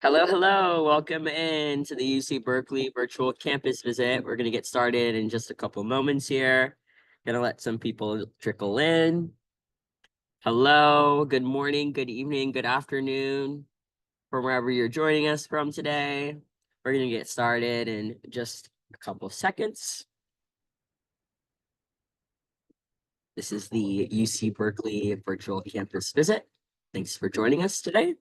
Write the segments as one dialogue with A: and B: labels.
A: Hello, hello. Welcome in to the UC Berkeley virtual campus visit. We're going to get started in just a couple moments here. Gonna let some people trickle in. Hello, good morning, good evening, good afternoon from wherever you're joining us from today. We're going to get started in just a couple seconds. This is the UC Berkeley virtual campus visit. Thanks for joining us today.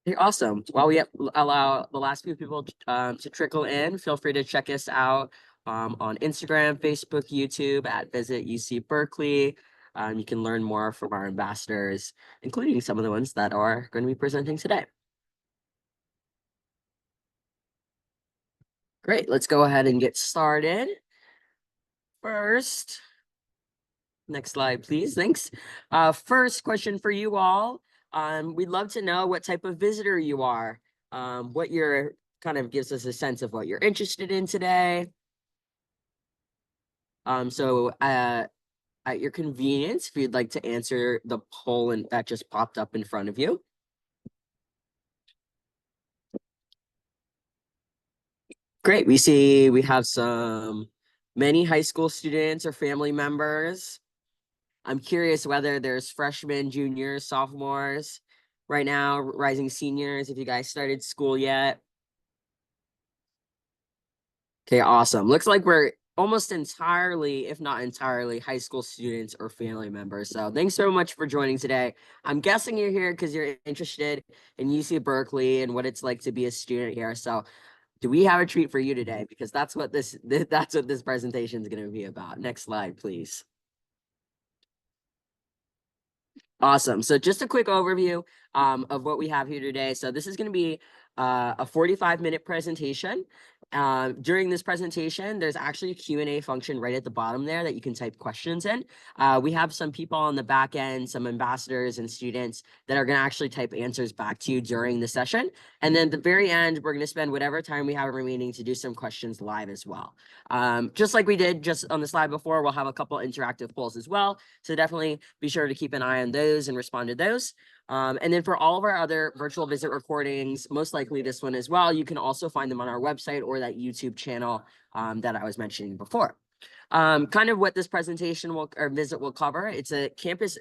A: You're awesome. While we allow the last few people to trickle in, feel free to check us out on Instagram, Facebook, YouTube at Visit UC Berkeley. You can learn more from our ambassadors, including some of the ones that are going to be presenting today. Great, let's go ahead and get started. First, next slide, please. Thanks. First question for you all. We'd love to know what type of visitor you are. What your kind of gives us a sense of what you're interested in today. At your convenience, if you'd like to answer the poll that just popped up in front of you. Great, we see we have many high school students or family members. I'm curious whether there's freshmen, juniors, sophomores right now, rising seniors, if you guys started school yet. Okay, awesome. Looks like we're almost entirely, if not entirely, high school students or family members. So thanks so much for joining today. I'm guessing you're here because you're interested in UC Berkeley and what it's like to be a student here. So do we have a treat for you today? Because that's what this presentation is going to be about. Next slide, please. Awesome. So just a quick overview of what we have here today. So this is going to be a 45-minute presentation. During this presentation, there's actually a Q&A function right at the bottom there that you can type questions in. We have some people on the back end, some ambassadors and students that are going to actually type answers back to you during the session. And then at the very end, we're going to spend whatever time we have remaining to do some questions live as well. Just like we did just on the slide before, we'll have a couple interactive polls as well. So definitely be sure to keep an eye on those and respond to those. And then for all of our other virtual visit recordings, most likely this one as well, you can also find them on our website or that YouTube channel that I was mentioning before. Kind of what this presentation or visit will cover. It's a campus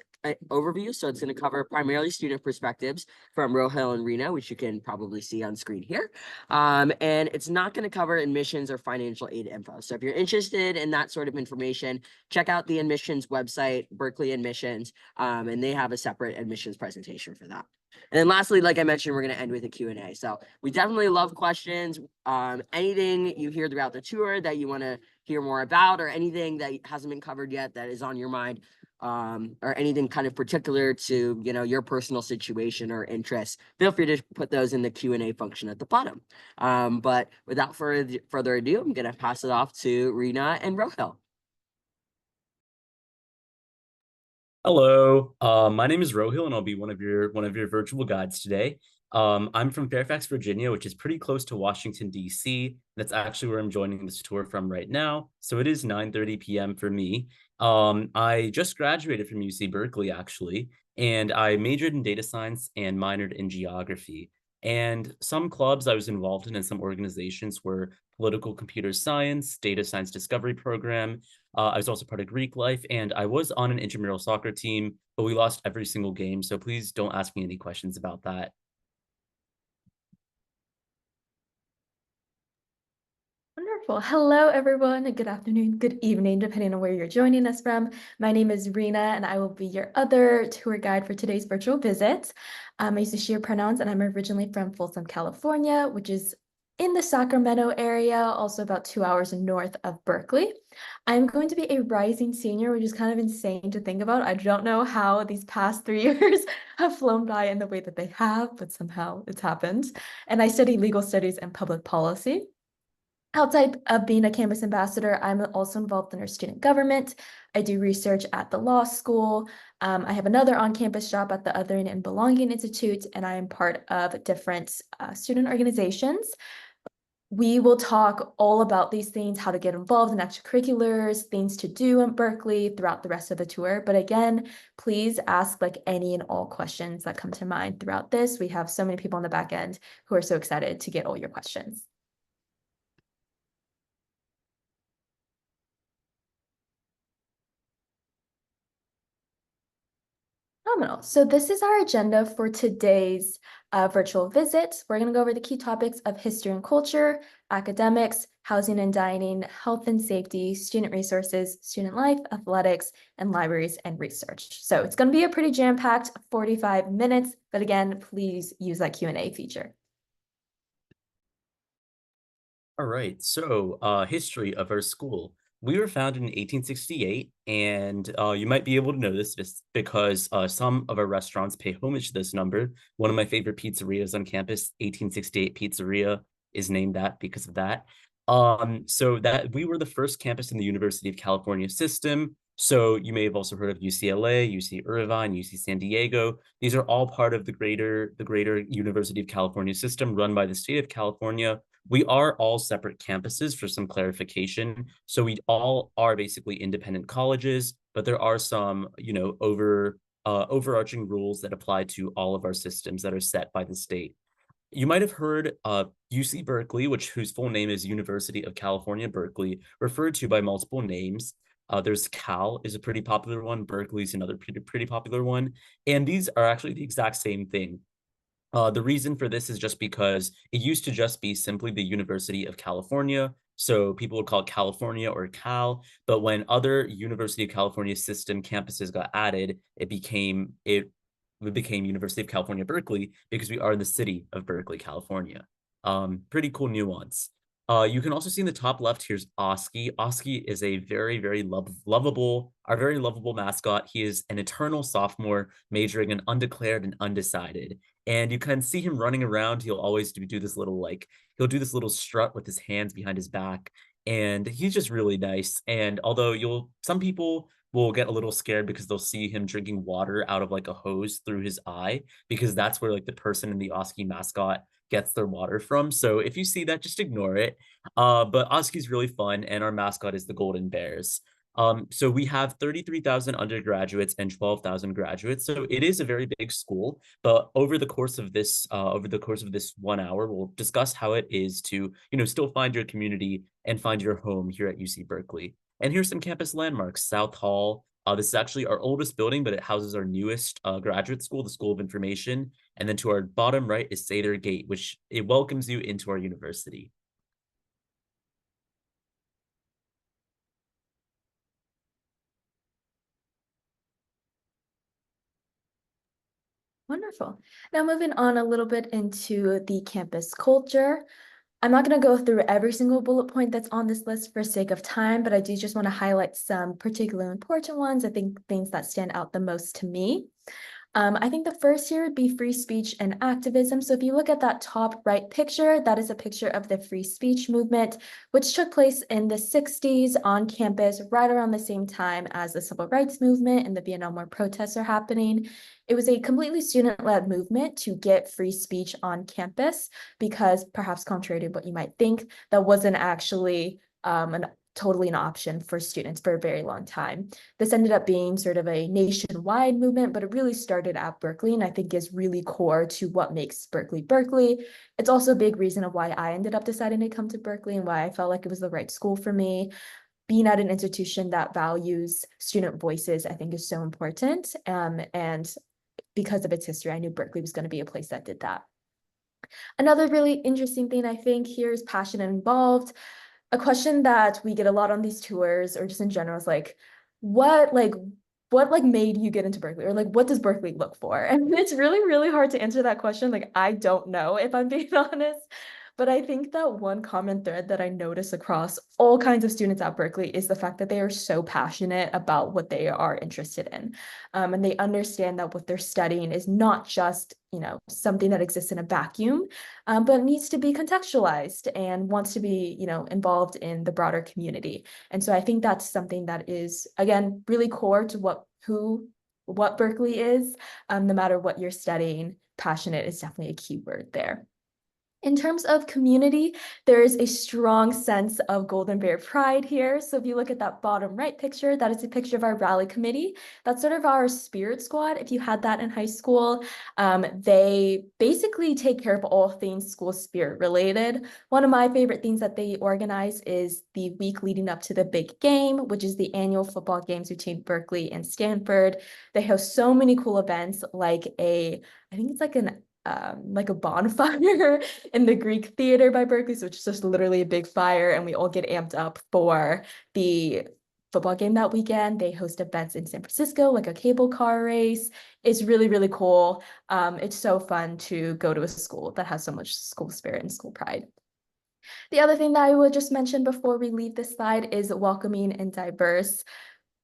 A: overview, so it's going to cover primarily student perspectives from Rohil and Rena, which you can probably see on screen here. And it's not going to cover admissions or financial aid info. So if you're interested in that sort of information, check out the admissions website, Berkeley Admissions, and they have a separate admissions presentation for that. And then lastly, like I mentioned, we're going to end with a Q&A. So we definitely love questions. Anything you hear throughout the tour that you want to hear more about, or anything that hasn't been covered yet that is on your mind, or anything kind of particular to, your personal situation or interests, feel free to put those in the Q&A function at the bottom. But without further ado, I'm going to pass it off to Rena and Rohil.
B: Hello, my name is Rohil, and I'll be one of your virtual guides today. I'm from Fairfax, Virginia, which is pretty close to Washington, D.C. That's actually where I'm joining this tour from right now. So it is 9:30 p.m. for me. I just graduated from UC Berkeley, actually, and I majored in data science and minored in geography. And some clubs I was involved in and some organizations were political computer science, data science discovery program. I was also part of Greek life, and I was on an intramural soccer team, but we lost every single game. So please don't ask me any questions about that.
C: Wonderful. Hello, everyone. Good afternoon, good evening, depending on where you're joining us from. My name is Rena, and I will be your other tour guide for today's virtual visit. I use the she pronouns, and I'm originally from Folsom, California, which is in the Sacramento area, also about 2 hours north of Berkeley. I'm going to be a rising senior, which is kind of insane to think about. I don't know how these past 3 years have flown by in the way that they have, but somehow it's happened. And I study legal studies and public policy. Outside of being a campus ambassador, I'm also involved in our student government. I do research at the law school. I have another on-campus job at the Othering and Belonging Institute, and I am part of different student organizations. We will talk all about these things, how to get involved in extracurriculars, things to do in Berkeley throughout the rest of the tour. But again, please ask like any and all questions that come to mind throughout this. We have so many people on the back end who are so excited to get all your questions. Phenomenal. So this is our agenda for today's virtual visit. We're going to go over the key topics of history and culture, academics, housing and dining, health and safety, student resources, student life, athletics, and libraries and research. So it's going to be a pretty jam-packed 45 minutes, but again, please use that Q&A feature.
B: All right, so history of our school. We were founded in 1868, and you might be able to know this just because some of our restaurants pay homage to this number. One of my favorite pizzerias on campus, 1868 Pizzeria, is named that because of that. So that we were the first campus in the University of California system. So you may have also heard of UCLA, UC Irvine, UC San Diego. These are all part of the greater University of California system run by the state of California. We are all separate campuses for some clarification. So we all are basically independent colleges, but there are some, overarching rules that apply to all of our systems that are set by the state. You might have heard UC Berkeley, whose full name is University of California, Berkeley, referred to by multiple names. There's Cal is a pretty popular one. Berkeley's another pretty popular one. And these are actually the exact same thing. The reason for this is just because it used to just be simply the University of California. So people would call it California or Cal. But when other University of California system campuses got added, it became University of California, Berkeley, because we are in the city of Berkeley, California. Pretty cool nuance. You can also see in the top left, here's Oski. Oski is a very, very lovable mascot. He is an eternal sophomore majoring in undeclared and undecided. And you can see him running around. He'll always do this little strut with his hands behind his back. And he's just really nice. And although some people will get a little scared because they'll see him drinking water out of like a hose through his eye, because that's where like the person in the Oski mascot gets their water from. So if you see that, just ignore it. But Oski's really fun, and our mascot is the Golden Bears. So we have 33,000 undergraduates and 12,000 graduates. So it is a very big school, but over the course of this 1 hour, we'll discuss how it is to, still find your community and find your home here at UC Berkeley. And here's some campus landmarks. South Hall. This is actually our oldest building, but it houses our newest graduate school, the School of Information. And then to our bottom right is Sather Gate, which it welcomes you into our university.
C: Wonderful. Now moving on a little bit into the campus culture. I'm not going to go through every single bullet point that's on this list for sake of time, but I do just want to highlight some particularly important ones. I think things that stand out the most to me. I think the first here would be free speech and activism. So if you look at that top right picture, that is a picture of the free speech movement, which took place in the 60s on campus, right around the same time as the civil rights movement and the Vienna War protests are happening. It was a completely student-led movement to get free speech on campus because, perhaps contrary to what you might think, that wasn't actually totally an option for students for a very long time. This ended up being sort of a nationwide movement, but it really started at Berkeley, and I think is really core to what makes Berkeley Berkeley. It's also a big reason of why I ended up deciding to come to Berkeley and why I felt like it was the right school for me. Being at an institution that values student voices, I think, is so important. And because of its history, I knew Berkeley was going to be a place that did that. Another really interesting thing I think here is passion and involved. A question that we get a lot on these tours or just in general is like, what made you get into Berkeley, or like what does Berkeley look for? And it's really, really hard to answer that question. Like, I don't know, if I'm being honest. But I think that one common thread that I notice across all kinds of students at Berkeley is the fact that they are so passionate about what they are interested in. And they understand that what they're studying is not just, something that exists in a vacuum, but needs to be contextualized and wants to be, involved in the broader community. And so I think that's something that is, again, really core to what Berkeley is. No matter what you're studying, passionate is definitely a key word there. In terms of community, there is a strong sense of Golden Bear pride here. So if you look at that bottom right picture, that is a picture of our rally committee. That's sort of our spirit squad. If you had that in high school, they basically take care of all things school spirit related. One of my favorite things that they organize is the week leading up to the big game, which is the annual football games between Berkeley and Stanford. They host so many cool events I think it's like a bonfire in the Greek theater by Berkeley. So it's just literally a big fire, and we all get amped up for the football game that weekend. They host events in San Francisco, like a cable car race. It's really, really cool. It's so fun to go to a school that has so much school spirit and school pride. The other thing that I would just mention before we leave this slide is welcoming and diverse.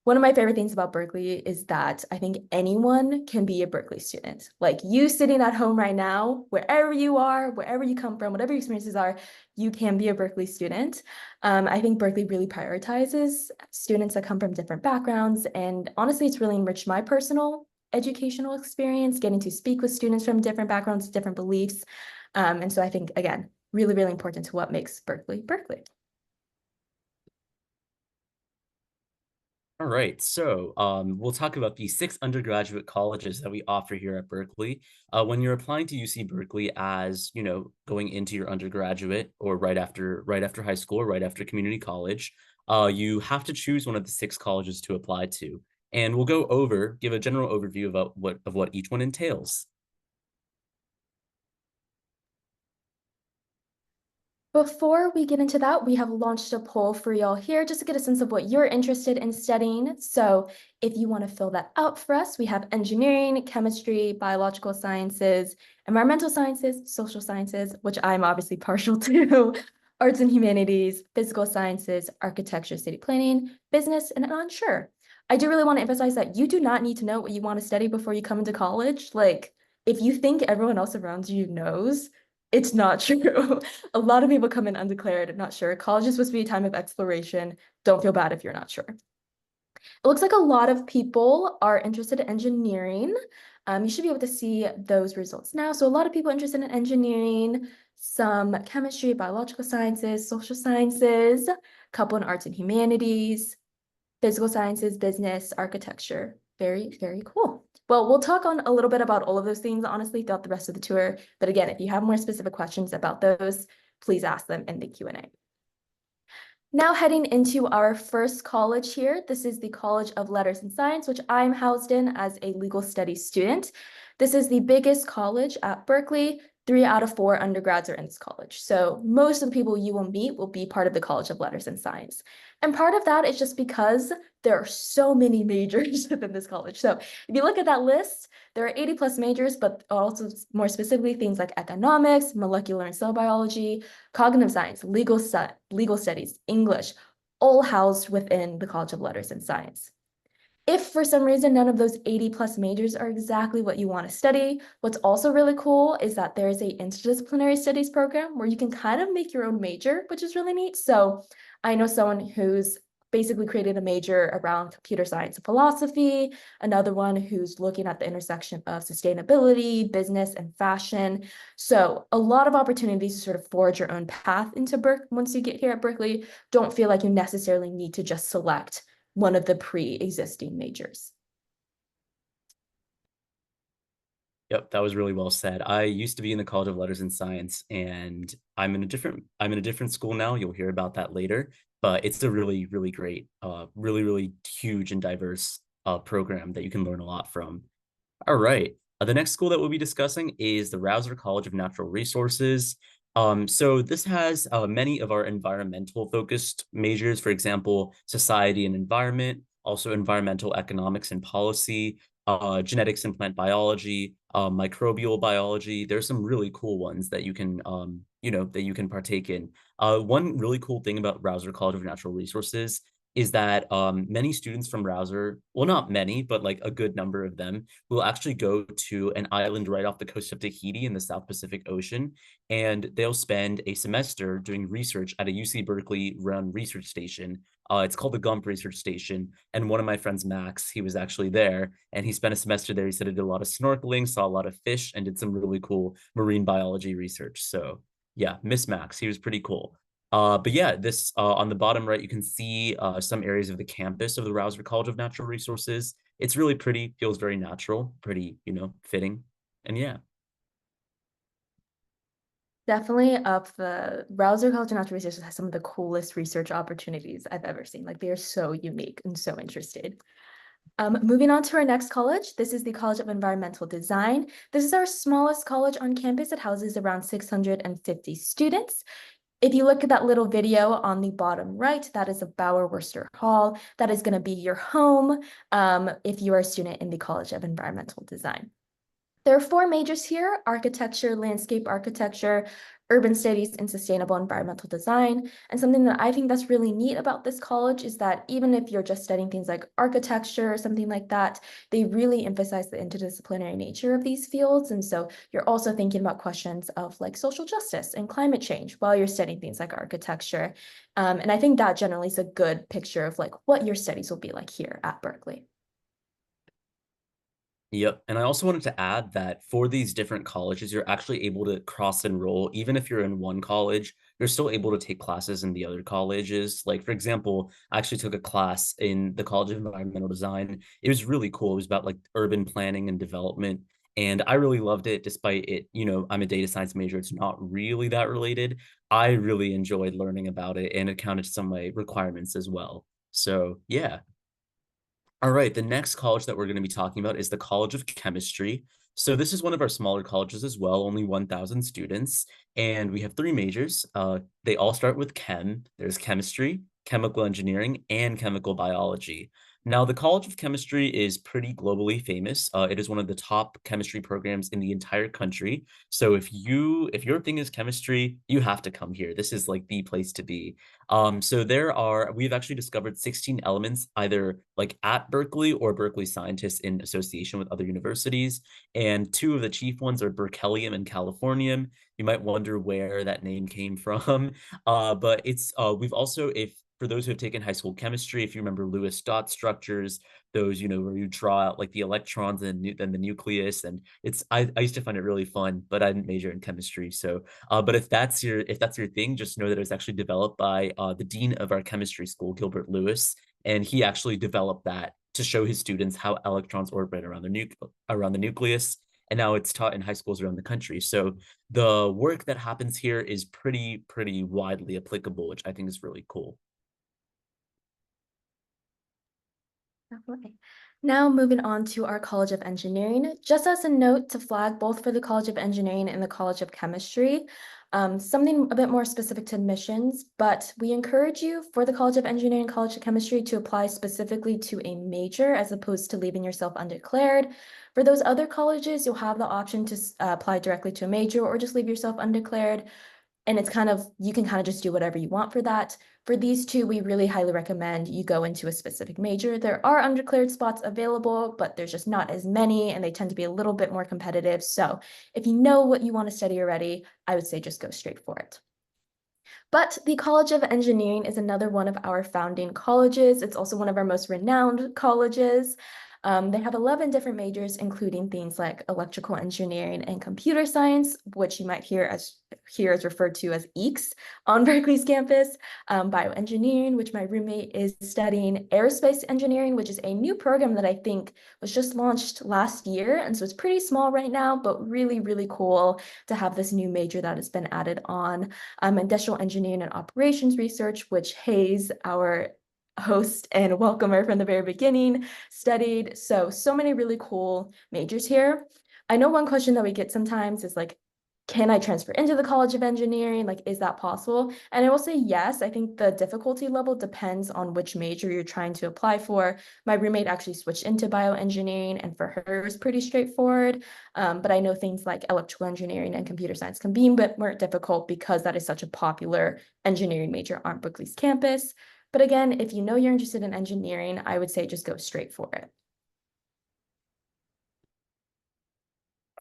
C: One of my favorite things about Berkeley is that I think anyone can be a Berkeley student. Like you sitting at home right now, wherever you are, wherever you come from, whatever your experiences are, you can be a Berkeley student. I think Berkeley really prioritizes students that come from different backgrounds. And honestly, it's really enriched my personal educational experience, getting to speak with students from different backgrounds, different beliefs. And so I think, again, really, really important to what makes Berkeley, Berkeley.
B: All right, so we'll talk about the 6 undergraduate colleges that we offer here at Berkeley. When you're applying to UC Berkeley as, going into your undergraduate or right after high school or right after community college, you have to choose one of the 6 colleges to apply to. And we'll give a general overview about what each one entails.
C: Before we get into that, we have launched a poll for y'all here just to get a sense of what you're interested in studying. So if you want to fill that out for us, we have engineering, chemistry, biological sciences, environmental sciences, social sciences, which I'm obviously partial to, arts and humanities, physical sciences, architecture, city planning, business, and unsure. I do really want to emphasize that you do not need to know what you want to study before you come into college. Like, if you think everyone else around you knows, it's not true. A lot of people come in undeclared, not sure. College is supposed to be a time of exploration. Don't feel bad if you're not sure. It looks like a lot of people are interested in engineering. You should be able to see those results now. So a lot of people interested in engineering, some chemistry, biological sciences, social sciences, a couple in arts and humanities, physical sciences, business, architecture. Very, very cool. Well, we'll talk on a little bit about all of those things, honestly, throughout the rest of the tour. But again, if you have more specific questions about those, please ask them in the Q&A. Now heading into our first college here. This is the College of Letters and Science, which I'm housed in as a legal studies student. This is the biggest college at Berkeley. 3 out of 4 undergrads are in this college. So most of the people you will meet will be part of the College of Letters and Science. And part of that is just because there are so many majors within this college. So if you look at that list, there are 80 plus majors, but also more specifically things like economics, molecular and cell biology, cognitive science, legal studies, English, all housed within the College of Letters and Science. If for some reason none of those 80 plus majors are exactly what you want to study, what's also really cool is that there's a interdisciplinary studies program where you can kind of make your own major, which is really neat. So I know someone who's basically created a major around computer science and philosophy, another one who's looking at the intersection of sustainability, business, and fashion. So a lot of opportunities to sort of forge your own path into Berkeley once you get here at Berkeley. Don't feel like you necessarily need to just select one of the pre-existing majors.
B: Yep, that was really well said. I used to be in the College of Letters and Science, and I'm in a different school now. You'll hear about that later, but it's a really, really great, really, really huge and diverse program that you can learn a lot from. All right. The next school that we'll be discussing is the Rouser College of Natural Resources. So this has many of our environmental focused majors, for example, society and environment, also environmental economics and policy, genetics and plant biology, microbial biology. There's some really cool ones that you can, that you can partake in. One really cool thing about Rouser College of Natural Resources is that many students from Rouser, well, not many, but like a good number of them, will actually go to an island right off the coast of Tahiti in the South Pacific Ocean, and they'll spend a semester doing research at a UC Berkeley run research station. It's called the Gump Research Station, and one of my friends, Max, he was actually there, and he spent a semester there. He said he did a lot of snorkeling, saw a lot of fish, and did some really cool marine biology research. So Yeah, Miss Max, he was pretty cool. But yeah, this on the bottom right, you can see some areas of the campus of the Rausser College of Natural Resources. It's really pretty, feels very natural, pretty, fitting. And yeah.
C: Definitely up the Rausser College of Natural Resources has some of the coolest research opportunities I've ever seen. Like they are so unique and so interested. Moving on to our next college, this is the College of Environmental Design. This is our smallest college on campus. It houses around 650 students. If you look at that little video on the bottom right, that is a Bauer Worcester Hall. That is going to be your home if you are a student in the College of Environmental Design. There are 4 majors here: architecture, landscape architecture, urban studies, and sustainable environmental design. And something that I think that's really neat about this college is that even if you're just studying things like architecture or something like that, they really emphasize the interdisciplinary nature of these fields. And so you're also thinking about questions of like social justice and climate change while you're studying things like architecture. And I think that generally is a good picture of like what your studies will be like here at Berkeley.
B: Yep. And I also wanted to add that for these different colleges, you're actually able to cross enroll. Even if you're in one college, you're still able to take classes in the other colleges. Like, for example, I actually took a class in the College of Environmental Design. It was really cool. It was about like urban planning and development. And I really loved it, despite it, I'm a data science major. It's not really that related. I really enjoyed learning about it, and it counted to some of my requirements as well. So, yeah. All right, the next college that we're going to be talking about is the College of Chemistry. So this is one of our smaller colleges as well, only 1,000 students, and we have 3 majors. They all start with chem. There's chemistry, chemical engineering, and chemical biology. Now, the College of Chemistry is pretty globally famous. It is one of the top chemistry programs in the entire country. So if your thing is chemistry, you have to come here. This is like the place to be. So we've actually discovered 16 elements either like at Berkeley or Berkeley scientists in association with other universities. And 2 of the chief ones are berkelium and californium. You might wonder where that name came from. But we've also, if for those who have taken high school chemistry, if you remember Lewis dot structures, those, where you draw out like the electrons and then the nucleus. And I used to find it really fun, but I didn't major in chemistry. So but if that's your thing, just know that it was actually developed by the dean of our chemistry school, Gilbert Lewis, and he actually developed that to show his students how electrons orbit around the nucleus. And now it's taught in high schools around the country. So the work that happens here is pretty widely applicable, which I think is really cool.
C: Definitely. Now moving on to our College of Engineering. Just as a note to flag both for the College of Engineering and the College of Chemistry, something a bit more specific to admissions, but we encourage you for the College of Engineering and College of Chemistry to apply specifically to a major as opposed to leaving yourself undeclared. For those other colleges, you'll have the option to apply directly to a major or just leave yourself undeclared. And you can kind of just do whatever you want for that. For these 2, we really highly recommend you go into a specific major. There are undeclared spots available, but there's just not as many, and they tend to be a little bit more competitive. So if you know what you want to study already, I would say just go straight for it. But the College of Engineering is another one of our founding colleges. It's also one of our most renowned colleges. They have 11 different majors, including things like electrical engineering and computer science, which you might hear as referred to as EECS on Berkeley's campus, bioengineering, which my roommate is studying, aerospace engineering, which is a new program that I think was just launched last year. And so it's pretty small right now, but really, really cool to have this new major that has been added on. Industrial engineering and operations research, which Hayes, our host and welcomer from the very beginning, studied. So many really cool majors here. I know one question that we get sometimes is like, can I transfer into the College of Engineering? Like, is that possible? And I will say yes. I think the difficulty level depends on which major you're trying to apply for. My roommate actually switched into bioengineering, and for her, it was pretty straightforward. But I know things like electrical engineering and computer science can be a bit more difficult because that is such a popular engineering major on Berkeley's campus. But again, if you know you're interested in engineering, I would say just go straight for it.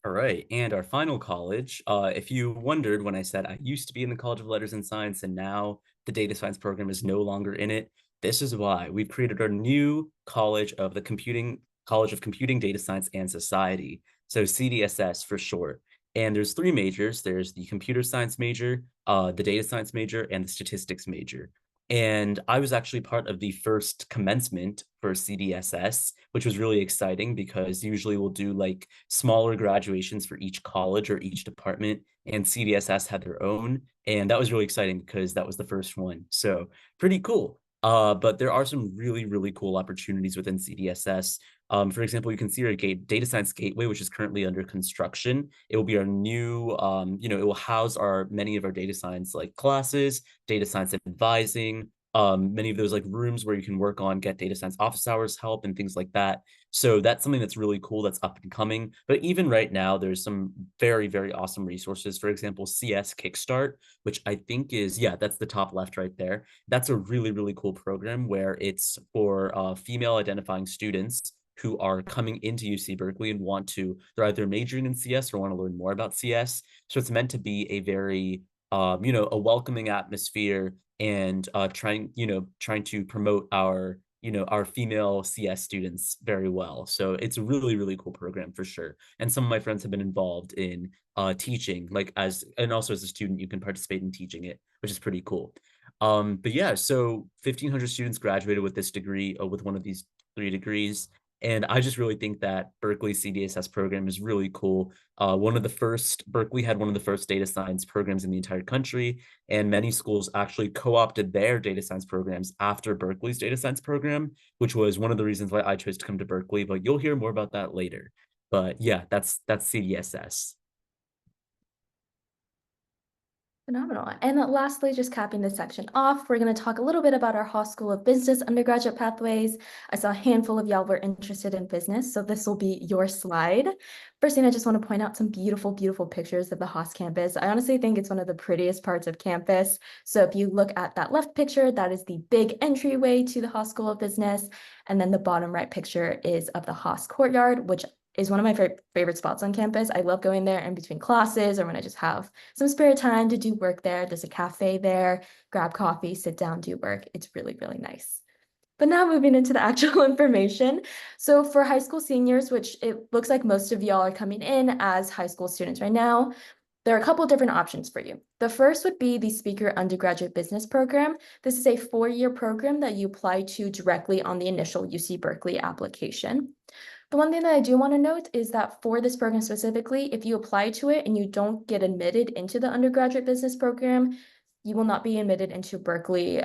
B: All right, and our final college, if you wondered when I said I used to be in the College of Letters and Science and now the data science program is no longer in it, this is why. We've created our new College of Computing, Data Science and Society, so CDSS for short. And there's three majors. There's the computer science major, the data science major, and the statistics major. And I was actually part of the first commencement for CDSS, which was really exciting because usually we'll do like smaller graduations for each college or each department, and CDSS had their own. And that was really exciting because that was the first one. So pretty cool. But there are some really, really cool opportunities within CDSS. For example, you can see our data science gateway, which is currently under construction. It will be our new, it will house many of our data science like classes, data science advising, many of those like rooms where you can work on get data science office hours help and things like that. So that's something that's really cool, that's up and coming. But even right now, there's some very, very awesome resources. For example, CS Kickstart, which I think is, yeah, that's the top left right there. That's a really, really cool program where it's for female identifying students who are coming into UC Berkeley and they're either majoring in CS or want to learn more about CS. So it's meant to be a very, a welcoming atmosphere and trying to promote our female CS students very well. So it's a really, really cool program for sure. And some of my friends have been involved in teaching, and also as a student, you can participate in teaching it, which is pretty cool. But yeah, so 1,500 students graduated with this degree, with one of these three degrees. And I just really think that Berkeley CDSS program is really cool. Berkeley had one of the first data science programs in the entire country, and many schools actually co-opted their data science programs after Berkeley's data science program, which was one of the reasons why I chose to come to Berkeley, but you'll hear more about that later. But yeah, that's CDSS.
C: Phenomenal. And lastly, just capping this section off, we're going to talk a little bit about our Haas School of Business undergraduate pathways. I saw a handful of y'all were interested in business, so this will be your slide. First thing, I just want to point out some beautiful, beautiful pictures of the Haas campus. I honestly think it's one of the prettiest parts of campus. So if you look at that left picture, that is the big entryway to the Haas School of Business. And then the bottom right picture is of the Haas courtyard, which is one of my favorite spots on campus. I love going there in between classes or when I just have some spare time to do work there. There's a cafe there, grab coffee, sit down, do work. It's really, really nice. But now moving into the actual information. So for high school seniors, which it looks like most of y'all are coming in as high school students right now, there are a couple of different options for you. The first would be the Speaker Undergraduate Business Program. This is a 4-year program that you apply to directly on the initial UC Berkeley application. The one thing that I do want to note is that for this program specifically, if you apply to it and you don't get admitted into the undergraduate business program, you will not be admitted into Berkeley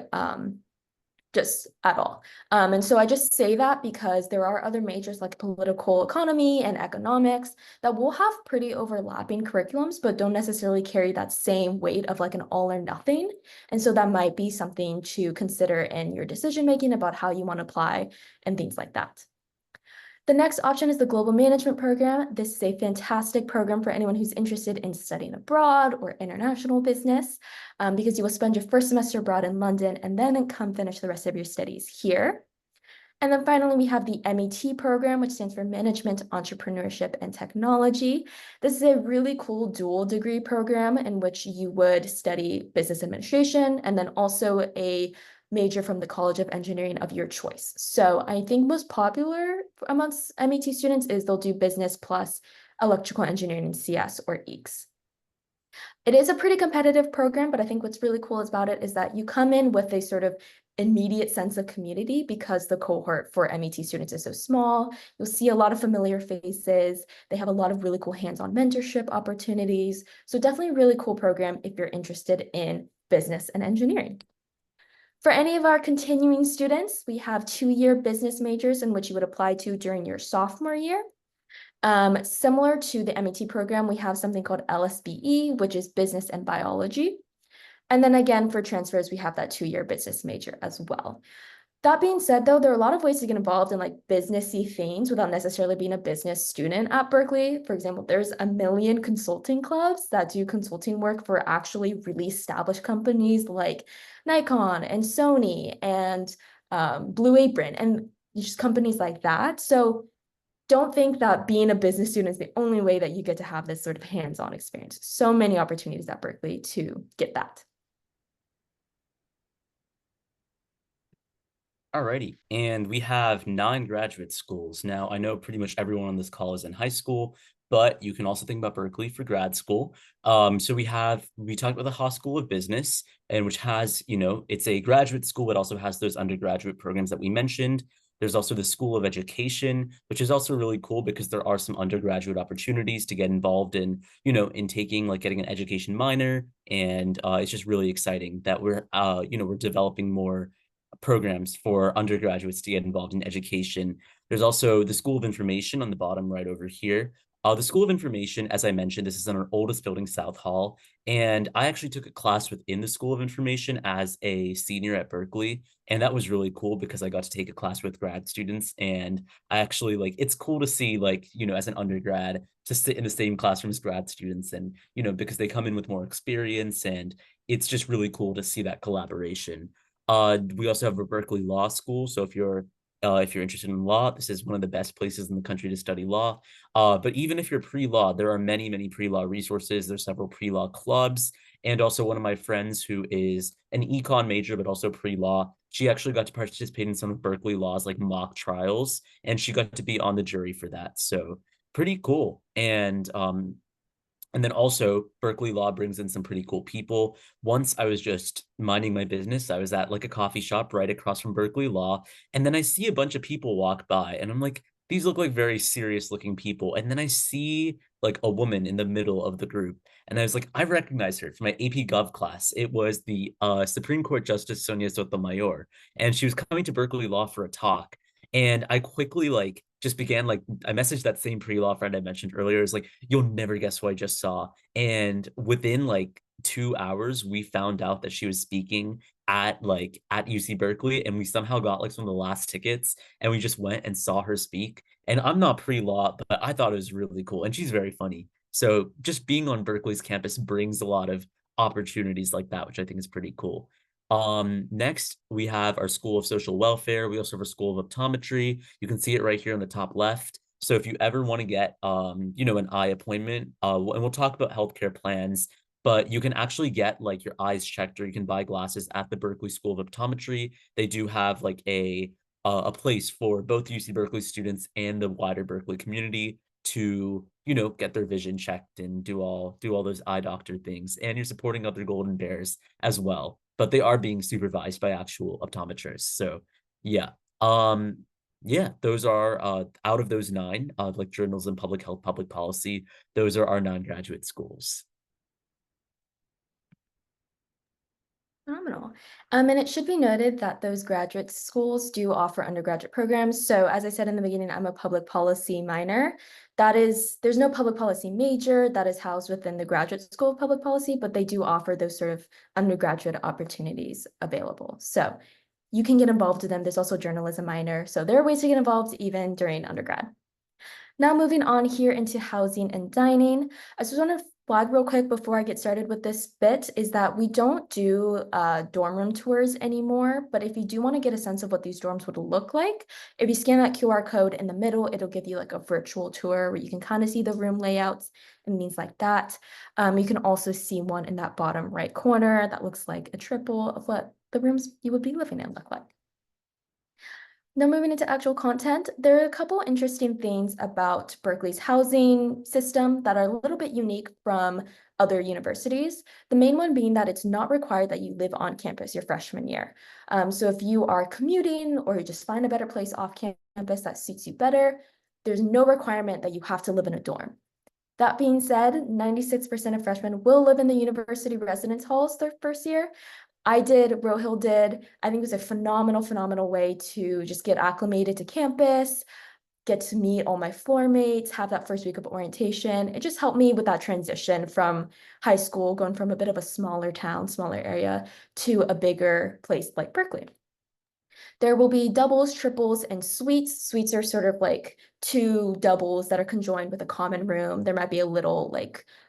C: just at all. And so I just say that because there are other majors like political economy and economics that will have pretty overlapping curriculums, but don't necessarily carry that same weight of like an all or nothing. And so that might be something to consider in your decision making about how you want to apply and things like that. The next option is the Global Management Program. This is a fantastic program for anyone who's interested in studying abroad or international business, because you will spend your first semester abroad in London and then come finish the rest of your studies here. And then finally, we have the MET program, which stands for Management, Entrepreneurship, and Technology. This is a really cool dual degree program in which you would study business administration and then also a major from the College of Engineering of your choice. So I think most popular amongst MET students is they'll do business plus electrical engineering and CS or EECS. It is a pretty competitive program, but I think what's really cool about it is that you come in with a sort of immediate sense of community because the cohort for MET students is so small. You'll see a lot of familiar faces. They have a lot of really cool hands-on mentorship opportunities. So definitely a really cool program if you're interested in business and engineering. For any of our continuing students, we have 2-year business majors in which you would apply to during your sophomore year. Similar to the MET program, we have something called LSBE, which is business and biology. And then again, for transfers, we have that 2-year business major as well. That being said, though, there are a lot of ways to get involved in like businessy things without necessarily being a business student at Berkeley. For example, there's a million consulting clubs that do consulting work for actually really established companies like Nikon and Sony and Blue Apron and just companies like that. So don't think that being a business student is the only way that you get to have this sort of hands-on experience. So many opportunities at Berkeley to get that.
B: Alrighty, and we have 9 graduate schools. Now, I know pretty much everyone on this call is in high school, but you can also think about Berkeley for grad school. So we talked about the Haas School of Business, and which has, it's a graduate school, but also has those undergraduate programs that we mentioned. There's also the School of Education, which is also really cool because there are some undergraduate opportunities to get involved in, in taking like getting an education minor, and it's just really exciting that we're developing more programs for undergraduates to get involved in education. There's also the School of Information on the bottom right over here. The School of Information, as I mentioned, this is in our oldest building, South Hall. And I actually took a class within the School of Information as a senior at Berkeley. And that was really cool because I got to take a class with grad students. And I actually it's cool to see as an undergrad to sit in the same classroom as grad students and, because they come in with more experience, and it's just really cool to see that collaboration. We also have a Berkeley Law School. So if you're interested in law, this is one of the best places in the country to study law. But even if you're pre-law, there are many, many pre-law resources. There's several pre-law clubs. And also one of my friends who is an econ major, but also pre-law, she actually got to participate in some of Berkeley Law's mock trials, and she got to be on the jury for that. So pretty cool. And then also Berkeley Law brings in some pretty cool people. Once I was just minding my business. I was at a coffee shop right across from Berkeley Law. And then I see a bunch of people walk by, and I'm like, these look like very serious looking people. And then I see a woman in the middle of the group. And I was like, I recognize her from my AP Gov class. It was the Supreme Court Justice Sonia Sotomayor. And she was coming to Berkeley Law for a talk. And I quickly just began I messaged that same pre-law friend I mentioned earlier. Is you'll never guess who I just saw. And within 2 hours, we found out that she was speaking at UC Berkeley, and we somehow got some of the last tickets, and we just went and saw her speak. And I'm not pre-law, but I thought it was really cool, and she's very funny. So just being on Berkeley's campus brings a lot of opportunities like that, which I think is pretty cool. Next, we have our School of Social Welfare. We also have our School of Optometry. You can see it right here on the top left. So if you ever want to get, an eye appointment, and we'll talk about healthcare plans, but you can actually get your eyes checked, or you can buy glasses at the Berkeley School of Optometry. They do have a place for both UC Berkeley students and the wider Berkeley community to get their vision checked and do all those eye doctor things. And you're supporting other golden bears as well, but they are being supervised by actual optometrists. So yeah. Yeah, those are out of those 9 journalism, public health, public policy, those are our 9 graduate schools.
C: Phenomenal. And it should be noted that those graduate schools do offer undergraduate programs. So as I said in the beginning, I'm a public policy minor. There's no public policy major that is housed within the Graduate School of Public Policy, but they do offer those sort of undergraduate opportunities available. So you can get involved in them. There's also journalism minor. So there are ways to get involved even during undergrad. Now moving on here into housing and dining. I just want to flag real quick before I get started with this bit is that we don't do dorm room tours anymore, but if you do want to get a sense of what these dorms would look like, if you scan that QR code in the middle, it'll give you a virtual tour where you can kind of see the room layouts and things like that. You can also see one in that bottom right corner that looks like a triple of what the rooms you would be living in look like. Now moving into actual content, there are a couple interesting things about Berkeley's housing system that are a little bit unique from other universities. The main one being that it's not required that you live on campus your freshman year. So if you are commuting or you just find a better place off campus that suits you better, there's no requirement that you have to live in a dorm. That being said, 96% of freshmen will live in the university residence halls their first year. I did, Rohil did. I think it was a phenomenal way to just get acclimated to campus, get to meet all my floor mates, have that first week of orientation. It just helped me with that transition from high school, going from a bit of a smaller town, smaller area, to a bigger place like Berkeley. There will be doubles, triples, and suites. Suites are sort of 2 doubles that are conjoined with a common room. There might be a little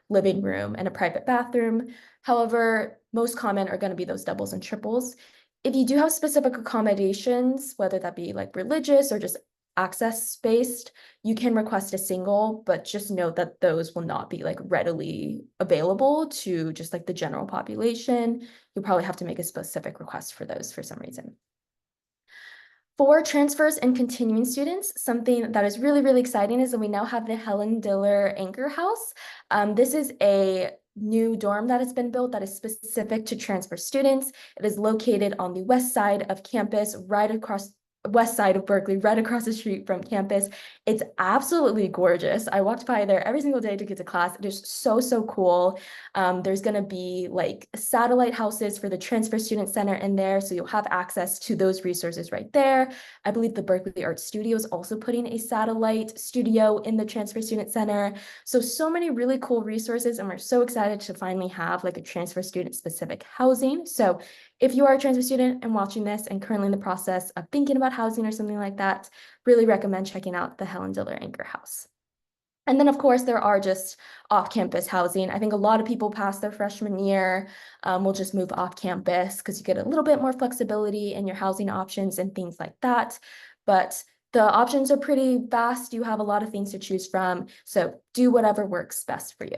C: living room and a private bathroom. However, most common are going to be those doubles and triples. If you do have specific accommodations, whether that be religious or just access-based, you can request a single, but just note that those will not be readily available to just the general population. You'll probably have to make a specific request for those for some reason. For transfers and continuing students, something that is really, really exciting is that we now have the Helen Diller Anchor House. This is a new dorm that has been built that is specific to transfer students. It is located on the west side of campus, west side of Berkeley, right across the street from campus. It's absolutely gorgeous. I walked by there every single day to get to class. It is so, so cool. There's going to be like satellite houses for the transfer student center in there. So you'll have access to those resources right there. I believe the Berkeley Art Studio is also putting a satellite studio in the transfer student center. So many really cool resources. And we're so excited to finally have like a transfer student specific housing. So if you are a transfer student and watching this and currently in the process of thinking about housing or something like that, really recommend checking out the Helen Diller Anchor House. And then, of course, there are just off-campus housing. I think a lot of people past their freshman year will just move off-campus because you get a little bit more flexibility in your housing options and things like that. But the options are pretty vast. You have a lot of things to choose from. So do whatever works best for you.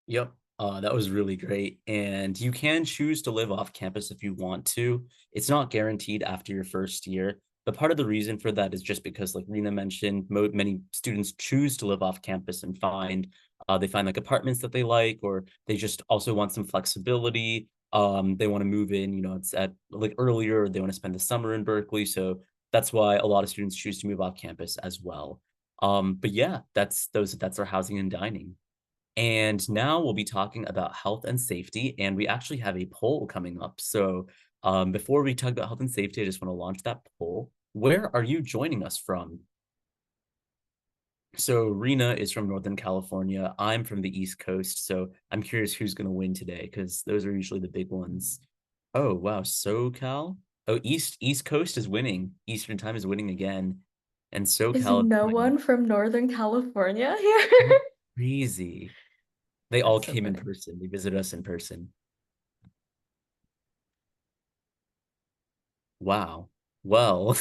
B: Yep. That was really great. And you can choose to live off campus if you want to. It's not guaranteed after your first year. But part of the reason for that is just because, like Rena mentioned, many students choose to live off campus and they find like apartments that they like, or they just also want some flexibility. They want to move in, it's at like earlier, or they want to spend the summer in Berkeley. So that's why a lot of students choose to move off campus as well. But yeah, that's our housing and dining. And now we'll be talking about health and safety, and we actually have a poll coming up. So before we talk about health and safety, I just want to launch that poll. Where are you joining us from? So Rena is from Northern California. I'm from the East Coast. So I'm curious who's going to win today, because those are usually the big ones. Oh, wow. SoCal? Oh, East Coast is winning. Eastern time is winning again. And
C: Is
B: SoCal is
C: no
B: winning.
C: one from Northern California here?
B: Crazy. They all
C: That's so
B: came in
C: funny.
B: person. They visited us in person. Wow. Well,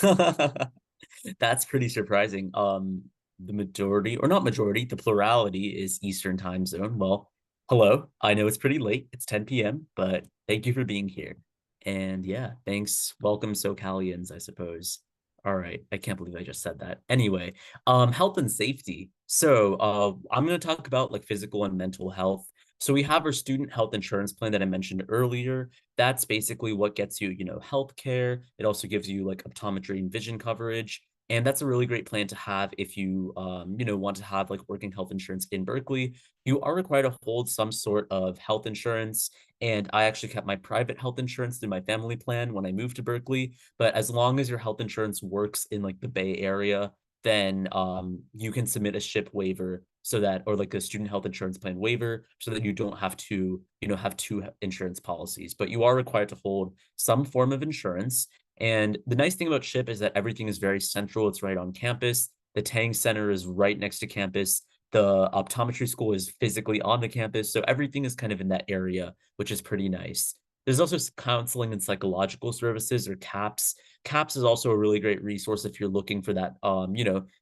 B: that's pretty surprising. The majority, or not majority, the plurality is Eastern time zone. Well, hello. I know it's pretty late. It's 10 p.m., but thank you for being here. And yeah, thanks. Welcome, SoCalians, I suppose. All right. I can't believe I just said that. Anyway, health and safety. So, I'm going to talk about like physical and mental health. So we have our student health insurance plan that I mentioned earlier. That's basically what gets you, healthcare. It also gives you like optometry and vision coverage. And that's a really great plan to have if you, want to have like working health insurance in Berkeley. You are required to hold some sort of health insurance. And I actually kept my private health insurance through my family plan when I moved to Berkeley. But as long as your health insurance works in like the Bay Area, then you can submit a SHIP waiver so that, or like a student health insurance plan waiver, so that you don't have to, have two insurance policies, but you are required to hold some form of insurance. And the nice thing about SHIP is that everything is very central. It's right on campus. The Tang Center is right next to campus. The optometry school is physically on the campus. So everything is kind of in that area, which is pretty nice. There's also counseling and psychological services, or CAPS. CAPS is also a really great resource if you're looking for that.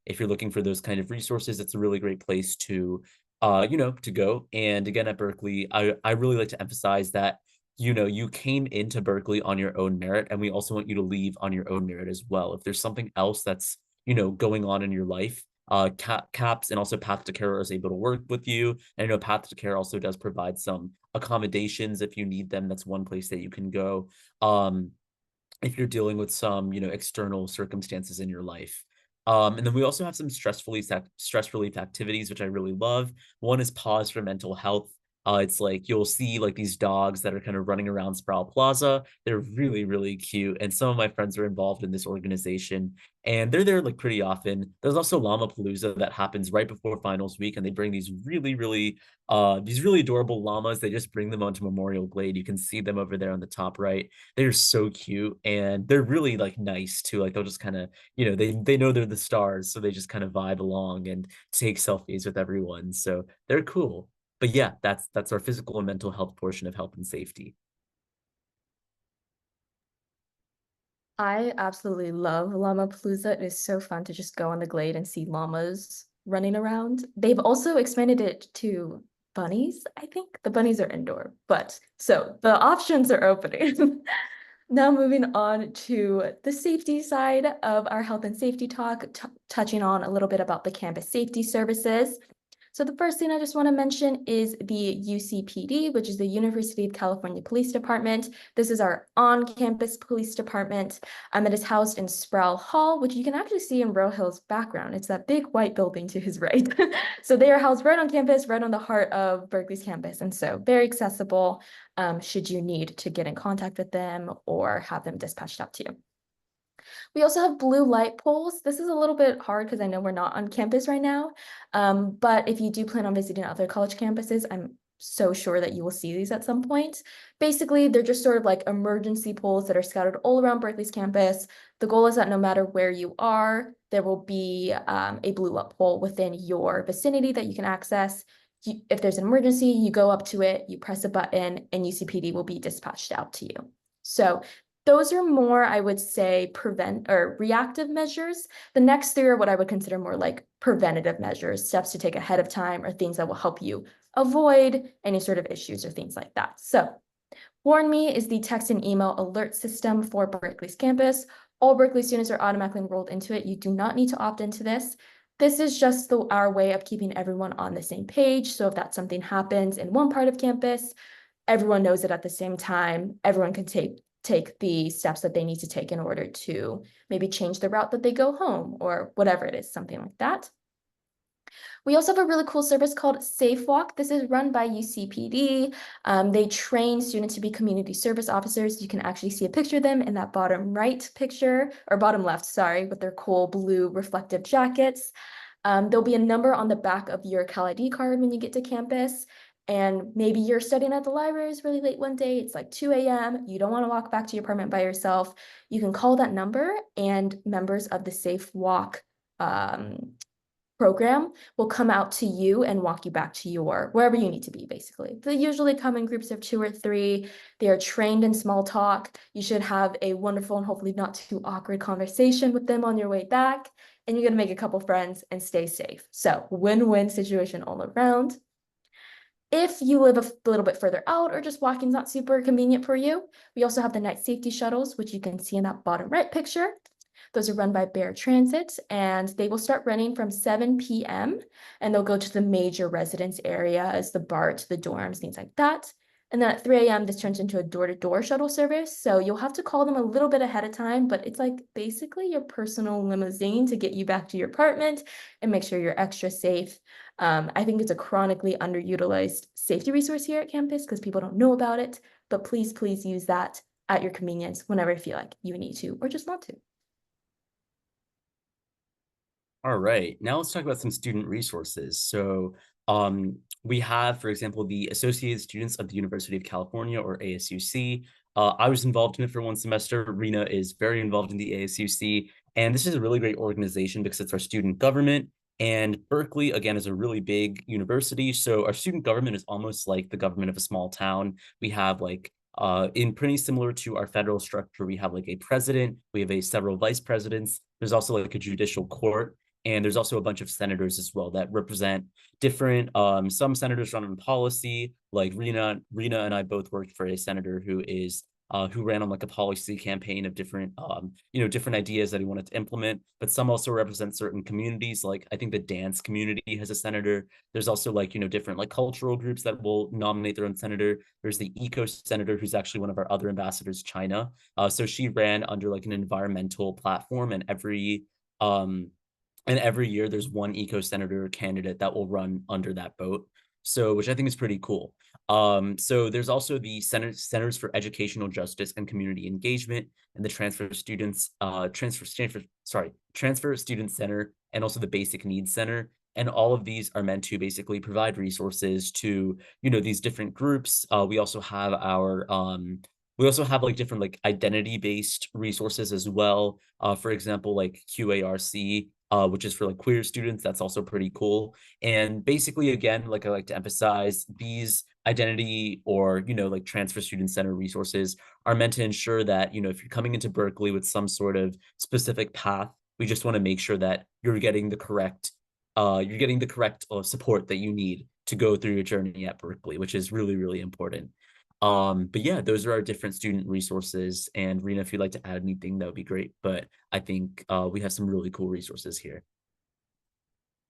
B: If you're looking for those kind of resources, it's a really great place to to go. And again, at Berkeley, I really like to emphasize that, you came into Berkeley on your own merit, and we also want you to leave on your own merit as well. If there's something else that's, going on in your life, CAPS and also Path to Care is able to work with you. And I know Path to Care also does provide some accommodations if you need them. That's one place that you can go. If you're dealing with some, external circumstances in your life. And then we also have some stress relief activities, which I really love. One is Pause for Mental Health. It's like you'll see like these dogs that are kind of running around Sproul Plaza. They're really, really cute. And some of my friends are involved in this organization, and they're there like pretty often. There's also Llama Palooza that happens right before finals week, and they bring these really adorable llamas. They just bring them onto Memorial Glade. You can see them over there on the top right. They're so cute, and they're really like nice too. Like they'll just kind of, they know they're the stars, so they just kind of vibe along and take selfies with everyone. So they're cool. But yeah, that's our physical and mental health portion of health and safety.
C: I absolutely love Llama Palooza. It is so fun to just go on the glade and see llamas running around. They've also expanded it to bunnies, I think. The bunnies are indoor, but so the options are opening. Now moving on to the safety side of our health and safety talk, touching on a little bit about the campus safety services. So the first thing I just want to mention is the UCPD, which is the University of California Police Department. This is our on-campus police department. It is housed in Sproul Hall, which you can actually see in Rohil's background. It's that big white building to his right. So they are housed right on campus, right on the heart of Berkeley's campus. And so very accessible should you need to get in contact with them or have them dispatched out to you. We also have blue light poles. This is a little bit hard because I know we're not on campus right now. But if you do plan on visiting other college campuses, I'm so sure that you will see these at some point. Basically, they're just sort of like emergency poles that are scattered all around Berkeley's campus. The goal is that no matter where you are, there will be a blue light pole within your vicinity that you can access. If there's an emergency, you go up to it, you press a button, and UCPD will be dispatched out to you. So those are more, I would say, prevent or reactive measures. The next three are what I would consider more like preventative measures, steps to take ahead of time or things that will help you avoid any sort of issues or things like that. So Warn Me is the text and email alert system for Berkeley's campus. All Berkeley students are automatically enrolled into it. You do not need to opt into this. This is just our way of keeping everyone on the same page. So if that something happens in one part of campus, everyone knows it at the same time. Everyone can take the steps that they need to take in order to maybe change the route that they go home or whatever it is, something like that. We also have a really cool service called Safe Walk. This is run by UCPD. They train students to be community service officers. You can actually see a picture of them in that bottom right picture, or bottom left, sorry, with their cool blue reflective jackets. There'll be a number on the back of your Cal ID card when you get to campus. And maybe you're studying at the library, it's really late one day, it's like 2 a.m. You don't want to walk back to your apartment by yourself. You can call that number and members of the Safe Walk program will come out to you and walk you back to your wherever you need to be, basically. They usually come in groups of 2 or 3. They are trained in small talk. You should have a wonderful and hopefully not too awkward conversation with them on your way back. And you're going to make a couple friends and stay safe. So win-win situation all around. If you live a little bit further out or just walking is not super convenient for you, we also have the night safety shuttles, which you can see in that bottom right picture. Those are run by Bear Transit, and they will start running from 7 p.m. and they'll go to the major residence areas, the BART, the dorms, things like that. And then at 3 a.m., this turns into a door-to-door shuttle service. So you'll have to call them a little bit ahead of time, but it's like basically your personal limousine to get you back to your apartment and make sure you're extra safe. I think it's a chronically underutilized safety resource here at campus because people don't know about it, but please, please use that at your convenience whenever you feel like you need to or just want to.
B: All right, now let's talk about some student resources. So we have, for example, the Associated Students of the University of California, or ASUC. I was involved in it for one semester. Rena is very involved in the ASUC, and this is a really great organization because it's our student government. And Berkeley, again, is a really big university. So our student government is almost like the government of a small town. We have like in pretty similar to our federal structure, we have like a president, we have several vice presidents. There's also like a judicial court. And there's also a bunch of senators as well that represent different, some senators run on policy, like Rena and I both worked for a senator who ran on like a policy campaign of different, different ideas that he wanted to implement, but some also represent certain communities. Like I think the dance community has a senator. There's also like, different like cultural groups that will nominate their own senator. There's the eco senator, who's actually one of our other ambassadors, China. So she ran under like an environmental platform, and every year there's one eco senator candidate that will run under that boat. So, which I think is pretty cool. So there's also the Centers for Educational Justice and Community Engagement, and the Transfer Student Center, and also the Basic Needs Center. And all of these are meant to basically provide resources to, these different groups. We also have like different like identity-based resources as well. For example, like QARC, which is for like queer students. That's also pretty cool. And basically, again, like I like to emphasize, these identity or, like transfer student center resources are meant to ensure that, if you're coming into Berkeley with some sort of specific path, we just want to make sure that you're getting the correct support that you need to go through your journey at Berkeley, which is really, really important. But yeah, those are our different student resources. And Rena, if you'd like to add anything, that would be great. But I think we have some really cool resources here.